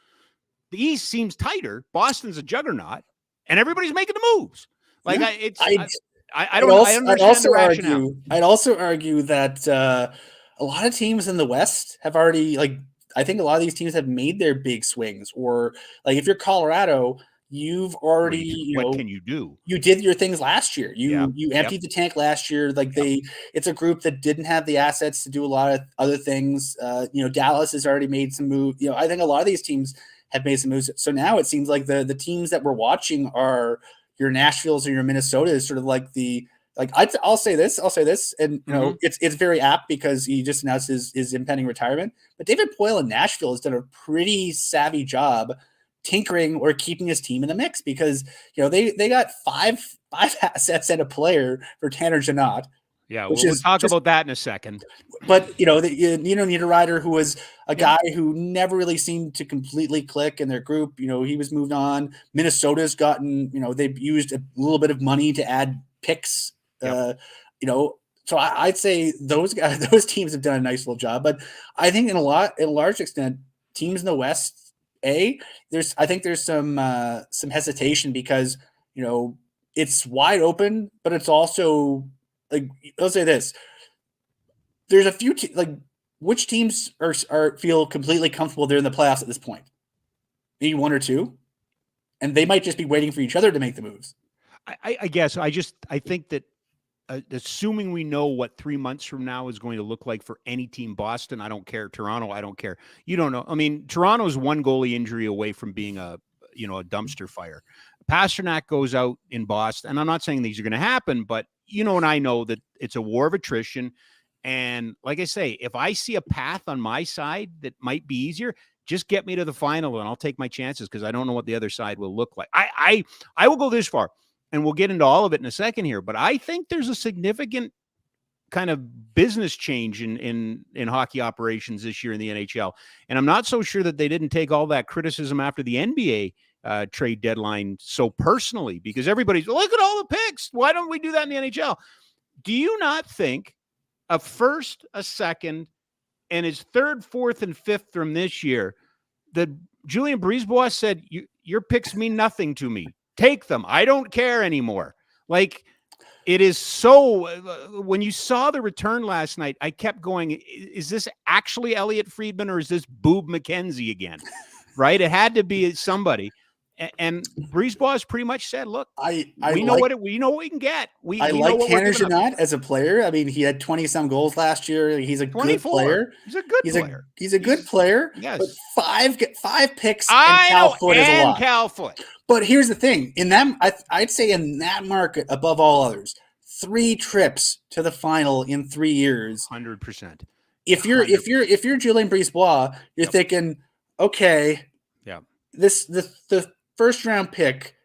The East seems tighter. Boston's a juggernaut, and everybody's making the moves. Like, Yeah. I don't know. I understand the rationale. I'd also argue that a lot of teams in the West have already, like, I think a lot of these teams have made their big swings. Or, like, if you're Colorado, you've already, what can you do? You did your things last year. You emptied the tank last year. Like, it's a group that didn't have the assets to do a lot of other things. Dallas has already made some moves. I think a lot of these teams have made some moves. So now it seems like the teams that we're watching are your Nashvilles or your Minnesotas, sort of like I'll say this, and it's very apt because he just announced his impending retirement. But David Poile in Nashville has done a pretty savvy job tinkering or keeping his team in the mix because they got five assets and a player for Tanner Janot. Yeah, we'll talk about that in a second. But Niederreiter, who was a guy who never really seemed to completely click in their group. He was moved on. Minnesota's gotten, they've used a little bit of money to add picks. So I'd say those teams have done a nice little job. But I think in a large extent, teams in the West, there's some hesitation because it's wide open, but it's also, like, I'll say this: there's a few which teams are feel completely comfortable they're in the playoffs at this point? Maybe one or two, and they might just be waiting for each other to make the moves. I guess I think that assuming we know what 3 months from now is going to look like for any team, Boston, I don't care. Toronto, I don't care. You don't know. I mean, Toronto's one goalie injury away from being a dumpster fire. Pasternak goes out in Boston, and I'm not saying these are going to happen, but and I know that it's a war of attrition. And like I say, if I see a path on my side that might be easier, just get me to the final and I'll take my chances because I don't know what the other side will look like. I will go this far, and we'll get into all of it in a second here, but I think there's a significant kind of business change in hockey operations this year in the NHL. And I'm not so sure that they didn't take all that criticism after the NBA trade deadline so personally, because everybody's, look at all the picks. Why don't we do that in the NHL? Do you not think a first, a second, and his third, fourth, and fifth from this year, that Julien Brisebois said, your picks mean nothing to me. Take them. I don't care anymore. Like, it is so, when you saw the return last night, I kept going, is this actually Elliot Friedman or is this Boob McKenzie again? Right? It had to be somebody. And Brisebois pretty much said, look, we know what we can get. I like Tanner Janot as a player. I mean, he had 20-some goals last year. He's a good player. He's a good player. He's a good player. Yes. But five picks and Cal Foot is a lot. Cal Foot. But here's the thing. In that, I'd say in that market, above all others, 3 trips to the final in 3 years. 100%. If you're Julien Brisebois, you're thinking, okay, the first round pick,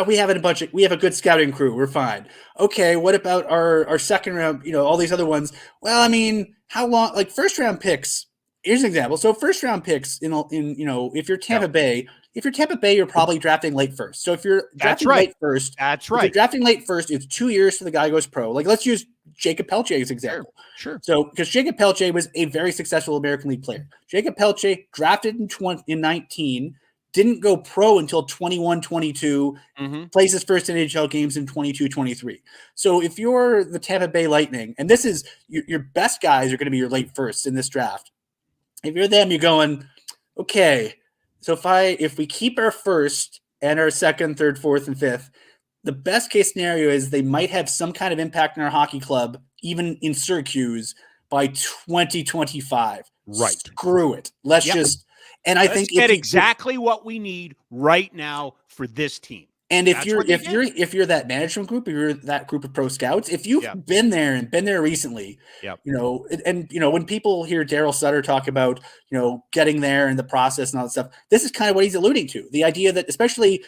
we have a good scouting crew. We're fine. Okay, what about our second round? All these other ones. Well, I mean, how long? Like, first round picks. Here's an example. So first round picks if you're Tampa Bay, you're probably drafting late first. So if you're drafting late first, that's right. If you're drafting late first, it's 2 years till the guy goes pro. Like, let's use Jacob Pelche as an example. Sure. So because Jacob Pelche was a very successful American League player. Jacob Pelche drafted in 19. Didn't go pro until 21-22, plays his first NHL games in 22-23. So if you're the Tampa Bay Lightning, and this is your best guys are going to be your late first in this draft. If you're them, you're going, okay, so if we keep our first and our second, third, fourth, and fifth, the best case scenario is they might have some kind of impact in our hockey club, even in Syracuse, by 2025. Right. Screw it. Let's think it's exactly what we need right now for this team. And if you're that management group, if you're that group of pro scouts, if you've been there recently, when people hear Daryl Sutter talk about, getting there and the process and all that stuff, this is kind of what he's alluding to. The idea that, especially,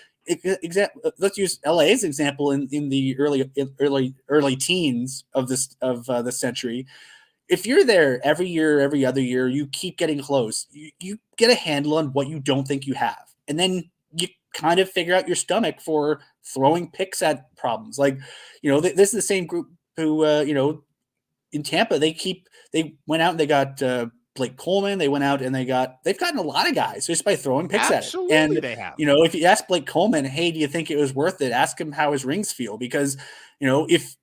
let's use LA as an example in the early teens of the century. If you're there every year, every other year, you keep getting close. You get a handle on what you don't think you have. And then you kind of figure out your stomach for throwing picks at problems. Like, this is the same group who, in Tampa, they went out and they got Blake Coleman. They went out and they've gotten a lot of guys just by throwing picks Absolutely, at it. And, they have. if you ask Blake Coleman, hey, do you think it was worth it? Ask him how his rings feel, because, if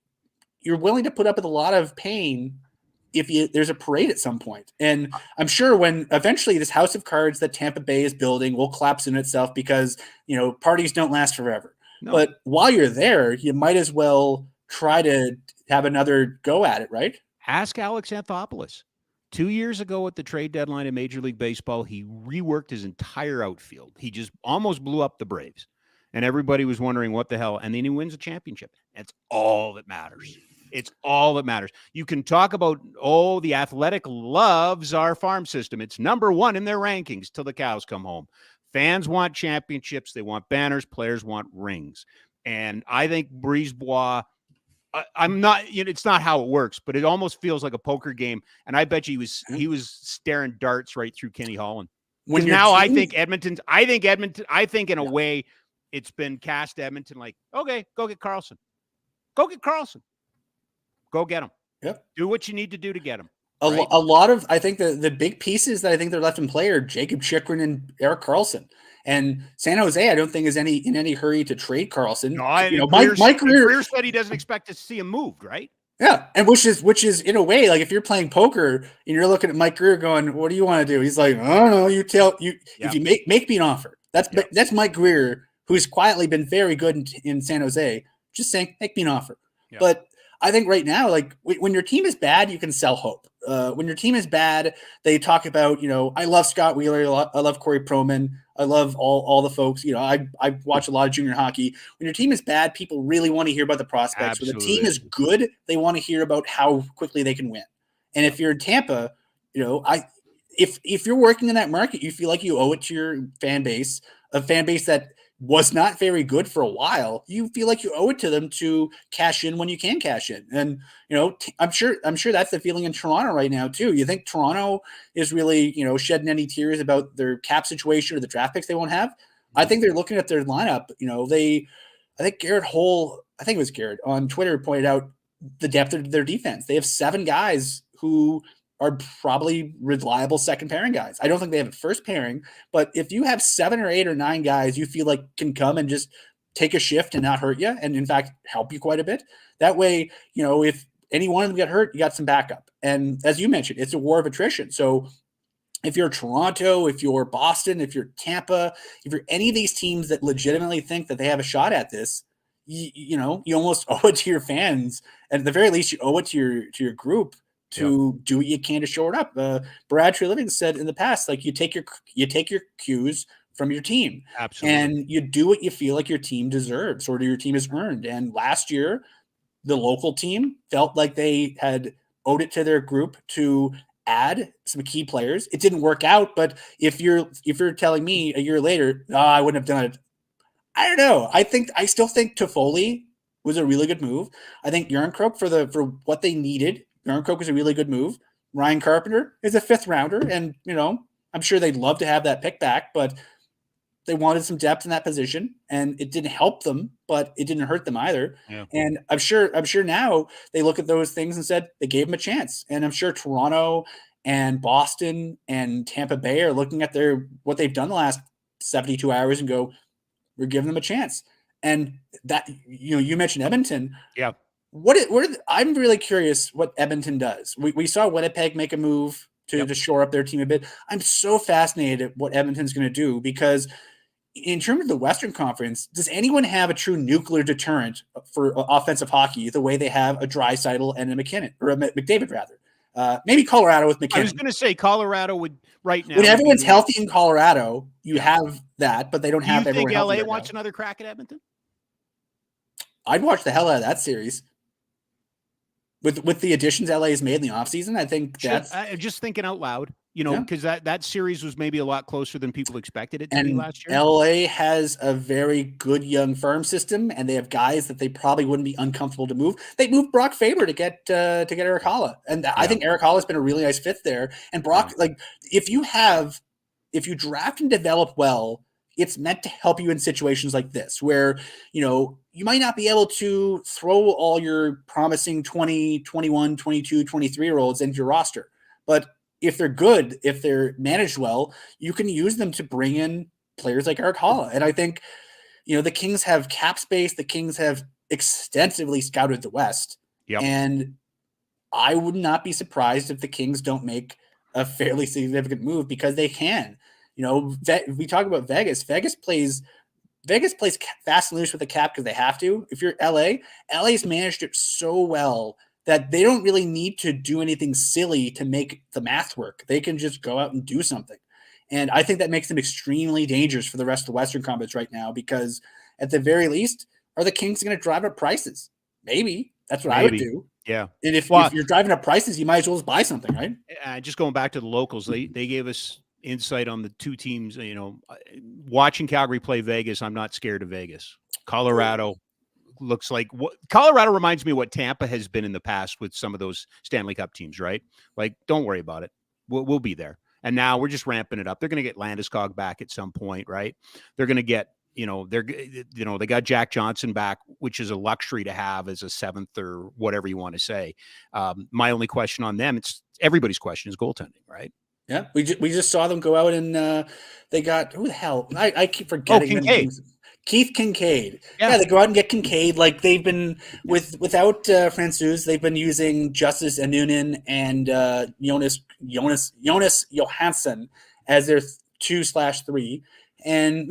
you're willing to put up with a lot of pain, there's a parade at some point. And I'm sure when eventually this house of cards that Tampa Bay is building will collapse in itself, because, parties don't last forever. No. But while you're there, you might as well try to have another go at it, right? Ask Alex Anthopoulos. 2 years ago at the trade deadline in Major League Baseball, he reworked his entire outfield. He just almost blew up the Braves. And everybody was wondering what the hell. And then he wins a championship. That's all that matters. It's all that matters. You can talk about, the Athletic loves our farm system. It's number one in their rankings till the cows come home. Fans want championships. They want banners. Players want rings. And I think Brisebois, I'm not, it's not how it works, but it almost feels like a poker game. And I bet you he was staring darts right through Kenny Holland. I think in a way it's been cast Edmonton like, okay, go get Carlson. Go get Carlson. Go get him. Yep. Do what you need to do to get him. A lot of, I think the big pieces that I think they're left in play are Jacob Chychrun and Eric Carlson. And San Jose, I don't think is in any hurry to trade Carlson. No, Mike Greer said he doesn't expect to see him moved, right? Yeah, and which is in a way, like if you're playing poker and you're looking at Mike Greer going, "What do you want to do?" He's like, "I don't know. If you make me an offer." That's Mike Greer, who's quietly been very good in San Jose, just saying, "Make me an offer." Yeah. But I think right now, like when your team is bad, you can sell hope. When your team is bad, they talk about, I love Scott Wheeler, I love Corey Proman, I love all the folks. I watch a lot of junior hockey. When your team is bad, people really want to hear about the prospects. Absolutely. When the team is good, they want to hear about how quickly they can win. And if you're in Tampa, if you're working in that market, you feel like you owe it to your fan base, a fan base that was not very good for a while. You feel like you owe it to them to cash in when you can cash in. And, I'm sure that's the feeling in Toronto right now too. You think Toronto is really, shedding any tears about their cap situation or the draft picks they won't have? I think they're looking at their lineup. I think Garrett Hull, I think it was Garrett on Twitter, pointed out the depth of their defense. They have 7 guys who are probably reliable second pairing guys. I don't think they have a first pairing, but if you have 7 or 8 or 9 guys you feel like can come and just take a shift and not hurt you, and in fact help you quite a bit, that way, if any one of them get hurt, you got some backup. And as you mentioned, it's a war of attrition. So if you're Toronto, if you're Boston, if you're Tampa, if you're any of these teams that legitimately think that they have a shot at this, you almost owe it to your fans, and at the very least you owe it to your group to do what you can to shore it up. Brad Treliving said in the past, like you take your cues from your team. Absolutely. And you do what you feel like your team deserves or your team has earned. And last year, the local team felt like they had owed it to their group to add some key players. It didn't work out, but if you're telling me a year later, I wouldn't have done it. I don't know. I still think Toffoli was a really good move. I think Järnkrok for what they needed, Järnkrok was a really good move. Ryan Carpenter is a 5th rounder, and I'm sure they'd love to have that pick back, but they wanted some depth in that position, and it didn't help them, but it didn't hurt them either. Yeah. And I'm sure now they look at those things and said they gave them a chance. And I'm sure Toronto and Boston and Tampa Bay are looking at what they've done the last 72 hours and go, we're giving them a chance. And that, you mentioned Edmonton. Yeah. I'm really curious what Edmonton does. We saw Winnipeg make a move to shore up their team a bit. I'm so fascinated at what Edmonton's going to do, because in terms of the Western Conference, does anyone have a true nuclear deterrent for offensive hockey the way they have a Draisaitl and a McKinnon, or a McDavid rather? Maybe Colorado with McKinnon. I was going to say Colorado would right now. When everyone's healthy in Colorado, you have that, but they don't have everyone healthy. Do you think LA wants another crack at Edmonton? I'd watch the hell out of that series. With the additions LA has made in the offseason, I think that's just thinking out loud, because that series was maybe a lot closer than people expected it to be last year. LA has a very good young farm system, and they have guys that they probably wouldn't be uncomfortable to move. They moved Brock Faber to get Eric Haula, and I think Eric Haula has been a really nice fit there. And Brock, if you draft and develop well, it's meant to help you in situations like this, where, you might not be able to throw all your promising 20, 21, 22, 23-year-olds into your roster. But if they're good, if they're managed well, you can use them to bring in players like Eric Halla. And I think, the Kings have cap space. The Kings have extensively scouted the West. Yep. And I would not be surprised if the Kings don't make a fairly significant move, because they can. We talk about Vegas. Vegas plays fast and loose with the cap because they have to. If you're LA's managed it so well that they don't really need to do anything silly to make the math work. They can just go out and do something. And I think that makes them extremely dangerous for the rest of the Western Conference right now, because at the very least, are the Kings going to drive up prices? Maybe. That's what I would do. Yeah. And if you're driving up prices, you might as well just buy something, right? Just going back to the locals, they gave us insight on the two teams. Watching Calgary play Vegas, I'm not scared of Vegas. Colorado looks like Colorado reminds me of what Tampa has been in the past with some of those Stanley Cup teams, right? Like, don't worry about it. We'll be there. And now we're just ramping it up. They're going to get Landeskog back at some point, right? They're going to get, they got Jack Johnson back, which is a luxury to have as a seventh or whatever you want to say. My only question on them, it's everybody's question, is goaltending, right? Yeah, we just saw them go out and they got, who the hell? I keep forgetting. Kincaid. Keith Kincaid. Yeah, they go out and get Kincaid. Like, they've been without Francouz, they've been using Justice Anunin and Jonas Johansson as their 2/3. And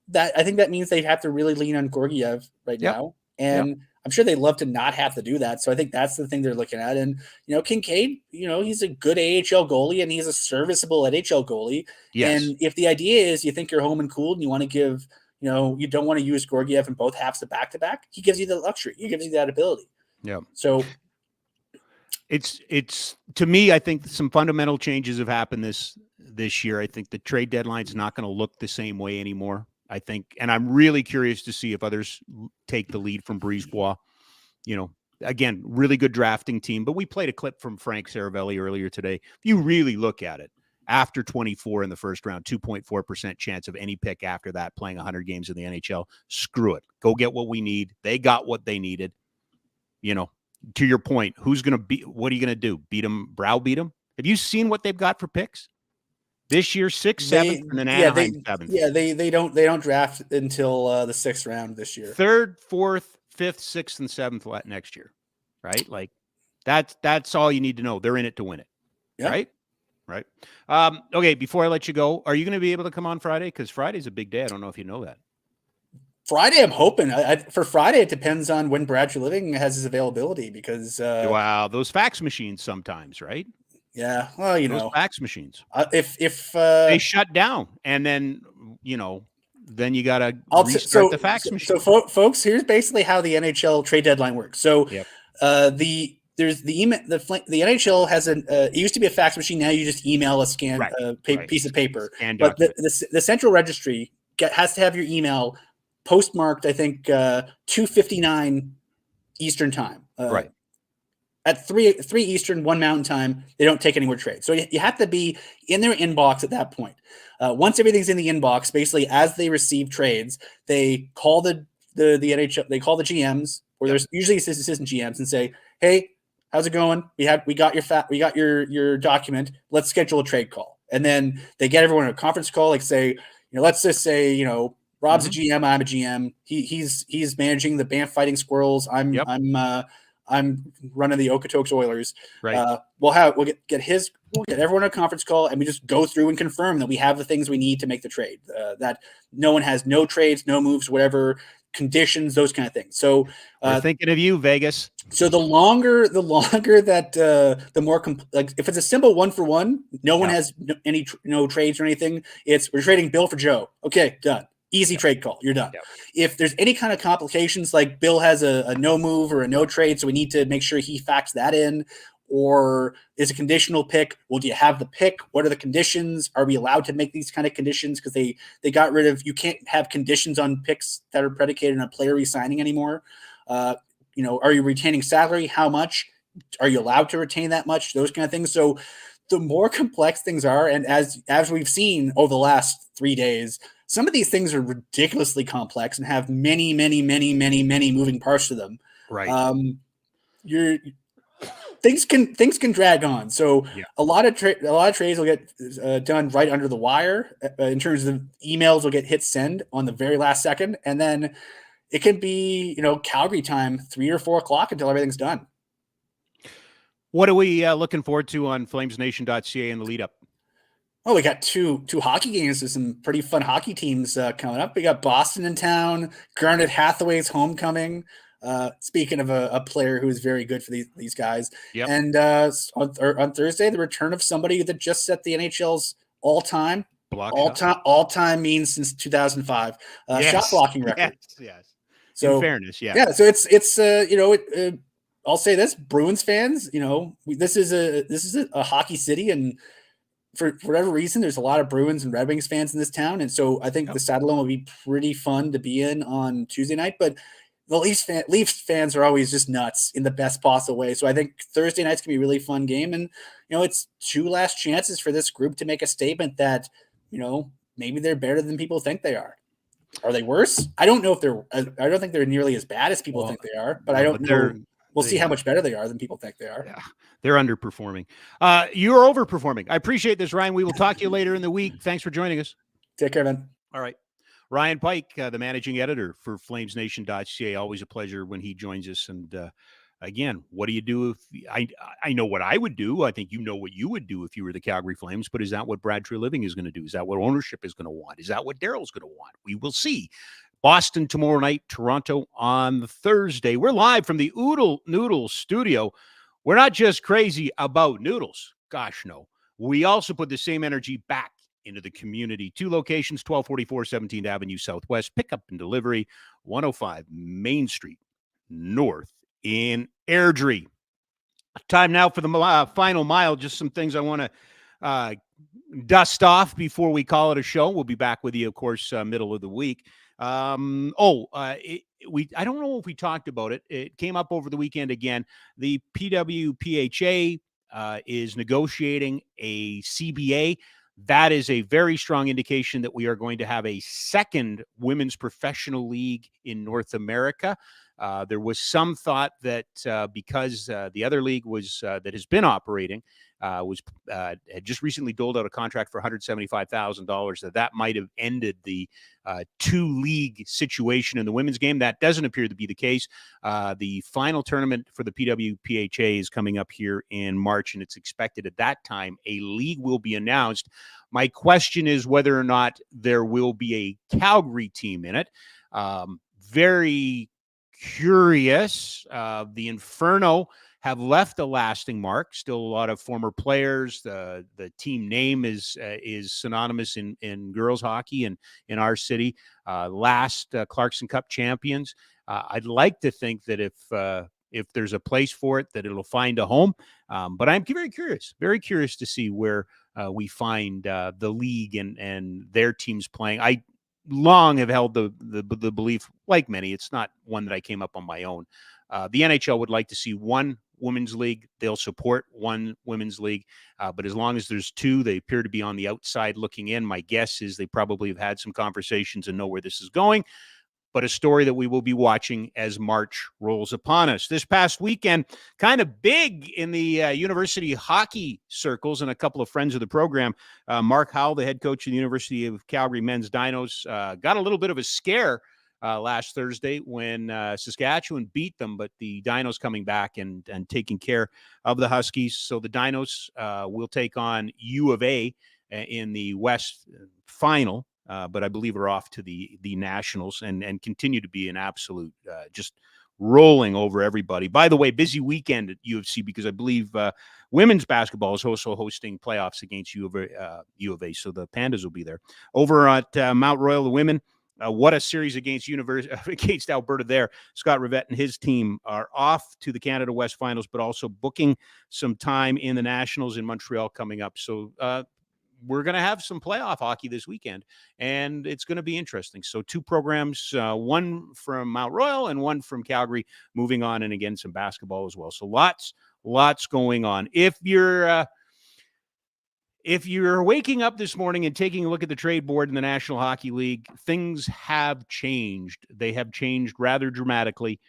that, I think that means they have to really lean on Georgiev right now. And I'm sure they'd love to not have to do that. So I think that's the thing they're looking at. And, Kincaid, he's a good AHL goalie and he's a serviceable NHL goalie. Yes. And if the idea is you think you're home and cooled and you want to give, you don't want to use Georgiev in both halves of back-to-back, he gives you the luxury. He gives you that ability. Yeah. So it's to me, I think some fundamental changes have happened this year. I think the trade deadline is not going to look the same way anymore. I think, and I'm really curious to see if others take the lead from Brisebois. Again, really good drafting team, but we played a clip from Frank Seravalli earlier today. If you really look at it, after 24 in the first round, 2.4% chance of any pick after that, playing 100 games in the NHL. Screw it. Go get what we need. They got what they needed. To your point, who's going to be, what are you going to do? Browbeat them? Have you seen what they've got for picks? This year, 6th, 7th, and then Anaheim 7th. Yeah, they don't draft until the 6th round this year. 3rd, 4th, 5th, 6th, and 7th next year, right? Like, that's all you need to know. They're in it to win it, right? Okay, before I let you go, are you going to be able to come on Friday? Because Friday's a big day. I don't know if you know that. Friday, I'm hoping. For Friday, it depends on when Brad Living has his availability, because wow, those fax machines sometimes, right? Yeah, well, those fax machines. If they shut down, and then then you got to restart the fax machine. So, folks, here's basically how the NHL trade deadline works. So, there's the email. The NHL has it used to be a fax machine. Now you just email a scan piece of paper. But the central registry has to have your email postmarked, I think, 2:59 Eastern time. Right. At 3 Eastern, 1 Mountain time, they don't take any more trades. So you have to be in their inbox at that point. Once everything's in the inbox, basically as they receive trades, they call the NHL, they call the GMs, or there's usually assistant GMs, and say, "Hey, how's it going? We got your document. Let's schedule a trade call." And then they get everyone on a conference call, like say, let's just say, Rob's a GM, I'm a GM. He's managing the Banff Fighting Squirrels. I'm running the Okotoks Oilers. Right. We'll get everyone on a conference call, and we just go through and confirm that we have the things we need to make the trade. That no one has no trades, no moves, whatever conditions, those kind of things. So we're thinking of you, Vegas. So the longer that the more like if it's a simple 1-for-1, no one has no trades or anything. We're trading Bill for Joe. Okay, done. Easy trade call. You're done. Yep. If there's any kind of complications, like Bill has a no move or a no trade, so we need to make sure he facts that in, or is a conditional pick. Well, do you have the pick? What are the conditions? Are we allowed to make these kind of conditions? Because they got rid of, you can't have conditions on picks that are predicated on a player resigning anymore. Are you retaining salary? How much? Are you allowed to retain that much? Those kind of things. So the more complex things are, and as we've seen over the last 3 days, some of these things are ridiculously complex and have many moving parts to them. Right. Things can drag on. So Yeah. a lot of trades will get done right under the wire. In terms of emails, will get hit send on the very last second, and then it can be Calgary time 3 or 4 o'clock until everything's done. What are we looking forward to on FlamesNation.ca in the lead up? Oh, we got two hockey games with some pretty fun hockey teams coming up. We got Boston in town. Garnet Hathaway's homecoming. Speaking of a player who is very good for these guys. Yep. And on Thursday, the return of somebody that just set the NHL's all-time means since 2005 shot blocking record. Yes. So, in fairness, yeah. Yeah. So it's I'll say this, Bruins fans, this is a hockey city, and for whatever reason, there's a lot of Bruins and Red Wings fans in this town, and so I think the Saddledome will be pretty fun to be in on Tuesday night. But the Leafs fans are always just nuts in the best possible way. So I think Thursday night's gonna be a really fun game, and it's 2 last chances for this group to make a statement that maybe they're better than people think they are. Are they worse? I don't know I don't think they're nearly as bad as people think they are, but I don't know. We'll see how much better they are than people think they are. Yeah, they're underperforming. You're overperforming. I appreciate this, Ryan. We will talk to you later in the week. Thanks for joining us. Take care, man. All right. Ryan Pike, the managing editor for FlamesNation.ca. Always a pleasure when he joins us. And again, what do you do if I know what I would do? I think you know what you would do if you were the Calgary Flames. But is that what Brad Treliving is going to do? Is that what ownership is going to want? Is that what Daryl's going to want? We will see. Boston tomorrow night, Toronto on Thursday. We're live from the Oodle Noodle studio. We're not just crazy about noodles. Gosh, no. We also put the same energy back into the community. 2 locations, 1244 17th Avenue Southwest. Pickup and delivery, 105 Main Street North in Airdrie. Time now for the final mile. Just some things I want to dust off before we call it a show. We'll be back with you, of course, middle of the week. I don't know if we talked about it. It came up over the weekend again. The PWPHA is negotiating a CBA. That is a very strong indication that we are going to have a second women's professional league in North America. There was some thought that because the other league was that has been operating had just recently doled out a contract for $175,000, that might have ended the 2-league situation in the women's game. That doesn't appear to be the case. The final tournament for the PWPHA is coming up here in March, and it's expected at that time a league will be announced. My question is whether or not there will be a Calgary team in it. Very curious. The Inferno have left a lasting mark. Still a lot of former players. The team name is synonymous in girls hockey and in our city. Last Clarkson Cup champions. I'd like to think that if there's a place for it, that it'll find a home. But I'm very curious to see where we find the league and their teams playing. I long have held the belief, like many, it's not one that I came up on my own. The NHL would like to see one women's league. They'll support one women's league. But as long as there's 2, they appear to be on the outside looking in. My guess is they probably have had some conversations and know where this is going. But a story that we will be watching as March rolls upon us. This past weekend, kind of big in the university hockey circles, and a couple of friends of the program. Mark Howell, the head coach of the University of Calgary men's Dinos, got a little bit of a scare last Thursday when Saskatchewan beat them, but the Dinos coming back and taking care of the Huskies. So the Dinos will take on U of A in the West final. But I believe are off to the Nationals and continue to be an absolute just rolling over everybody. By the way, busy weekend at U of C because I believe women's basketball is also hosting playoffs against U of A. So the Pandas will be there. Over at Mount Royal, the women, what a series against against Alberta there. Scott Rhett and his team are off to the Canada West Finals, but also booking some time in the Nationals in Montreal coming up. So we're going to have some playoff hockey this weekend, and it's going to be interesting. So 2 programs, one from Mount Royal and one from Calgary, moving on, and again, some basketball as well. So lots going on. If you're If you're waking up this morning and taking a look at the trade board in the National Hockey League, things have changed. They have changed rather dramatically.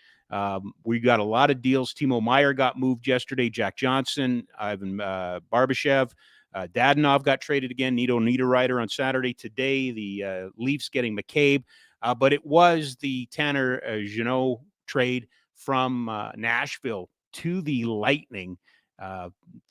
We got a lot of deals. Timo Meier got moved yesterday. Jack Johnson, Ivan Barbashev, Dadonov got traded again. Nito Niederreiter on Saturday. Today, the Leafs getting McCabe. But it was the Tanner Jeannot trade from Nashville to the Lightning.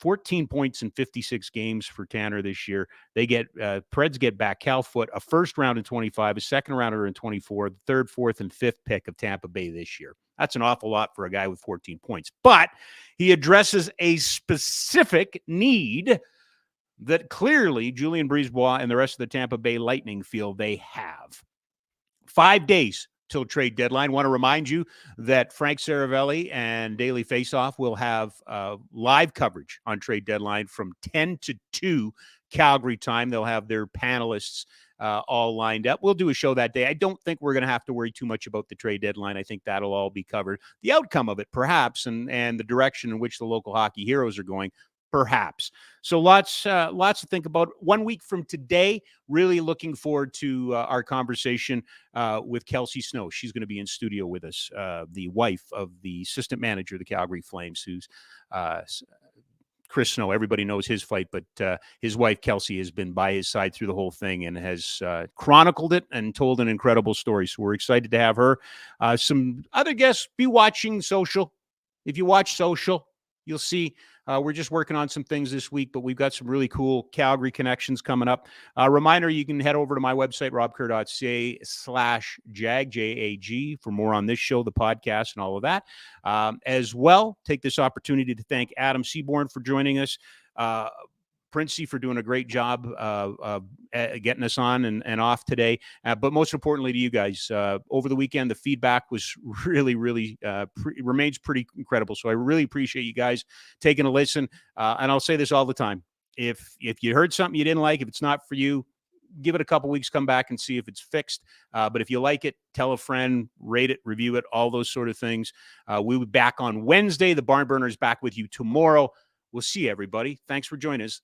14 points in 56 games for Tanner this year. They get Preds get back Cal Foote, a first round in 25, a second rounder in 24, the third, fourth, and fifth pick of Tampa Bay this year. That's an awful lot for a guy with 14 points. But he addresses a specific need that clearly Julien Brisebois and the rest of the Tampa Bay Lightning feel they have. 5 days till trade deadline. Want to remind you that Frank Seravalli and Daily Faceoff will have live coverage on trade deadline from 10 to 2 Calgary time. They'll have their panelists all lined up. We'll do a show that day. I don't think we're going to have to worry too much about the trade deadline. I think that'll all be covered. The outcome of it, perhaps, and the direction in which the local hockey heroes are going, perhaps. So lots to think about. 1 week from today, really looking forward to our conversation with Kelsey Snow. She's going to be in studio with us, the wife of the assistant manager of the Calgary Flames, who's Chris Snow. Everybody knows his fight, but his wife, Kelsey, has been by his side through the whole thing and has chronicled it and told an incredible story. So we're excited to have her. Some other guests, be watching social. If you watch social, you'll see we're just working on some things this week, but we've got some really cool Calgary connections coming up. Reminder, you can head over to my website, robkerr.ca/JAG, J-A-G, for more on this show, the podcast, and all of that. As well, take this opportunity to thank Adam Seaborn for joining us. Printz for doing a great job getting us on and off today. But most importantly to you guys, over the weekend, the feedback was really, really remains pretty incredible. So I really appreciate you guys taking a listen. And I'll say this all the time. If you heard something you didn't like, if it's not for you, give it a couple weeks, come back and see if it's fixed. But if you like it, tell a friend, rate it, review it, all those sort of things. We'll be back on Wednesday. The Barn Burner is back with you tomorrow. We'll see you, everybody. Thanks for joining us.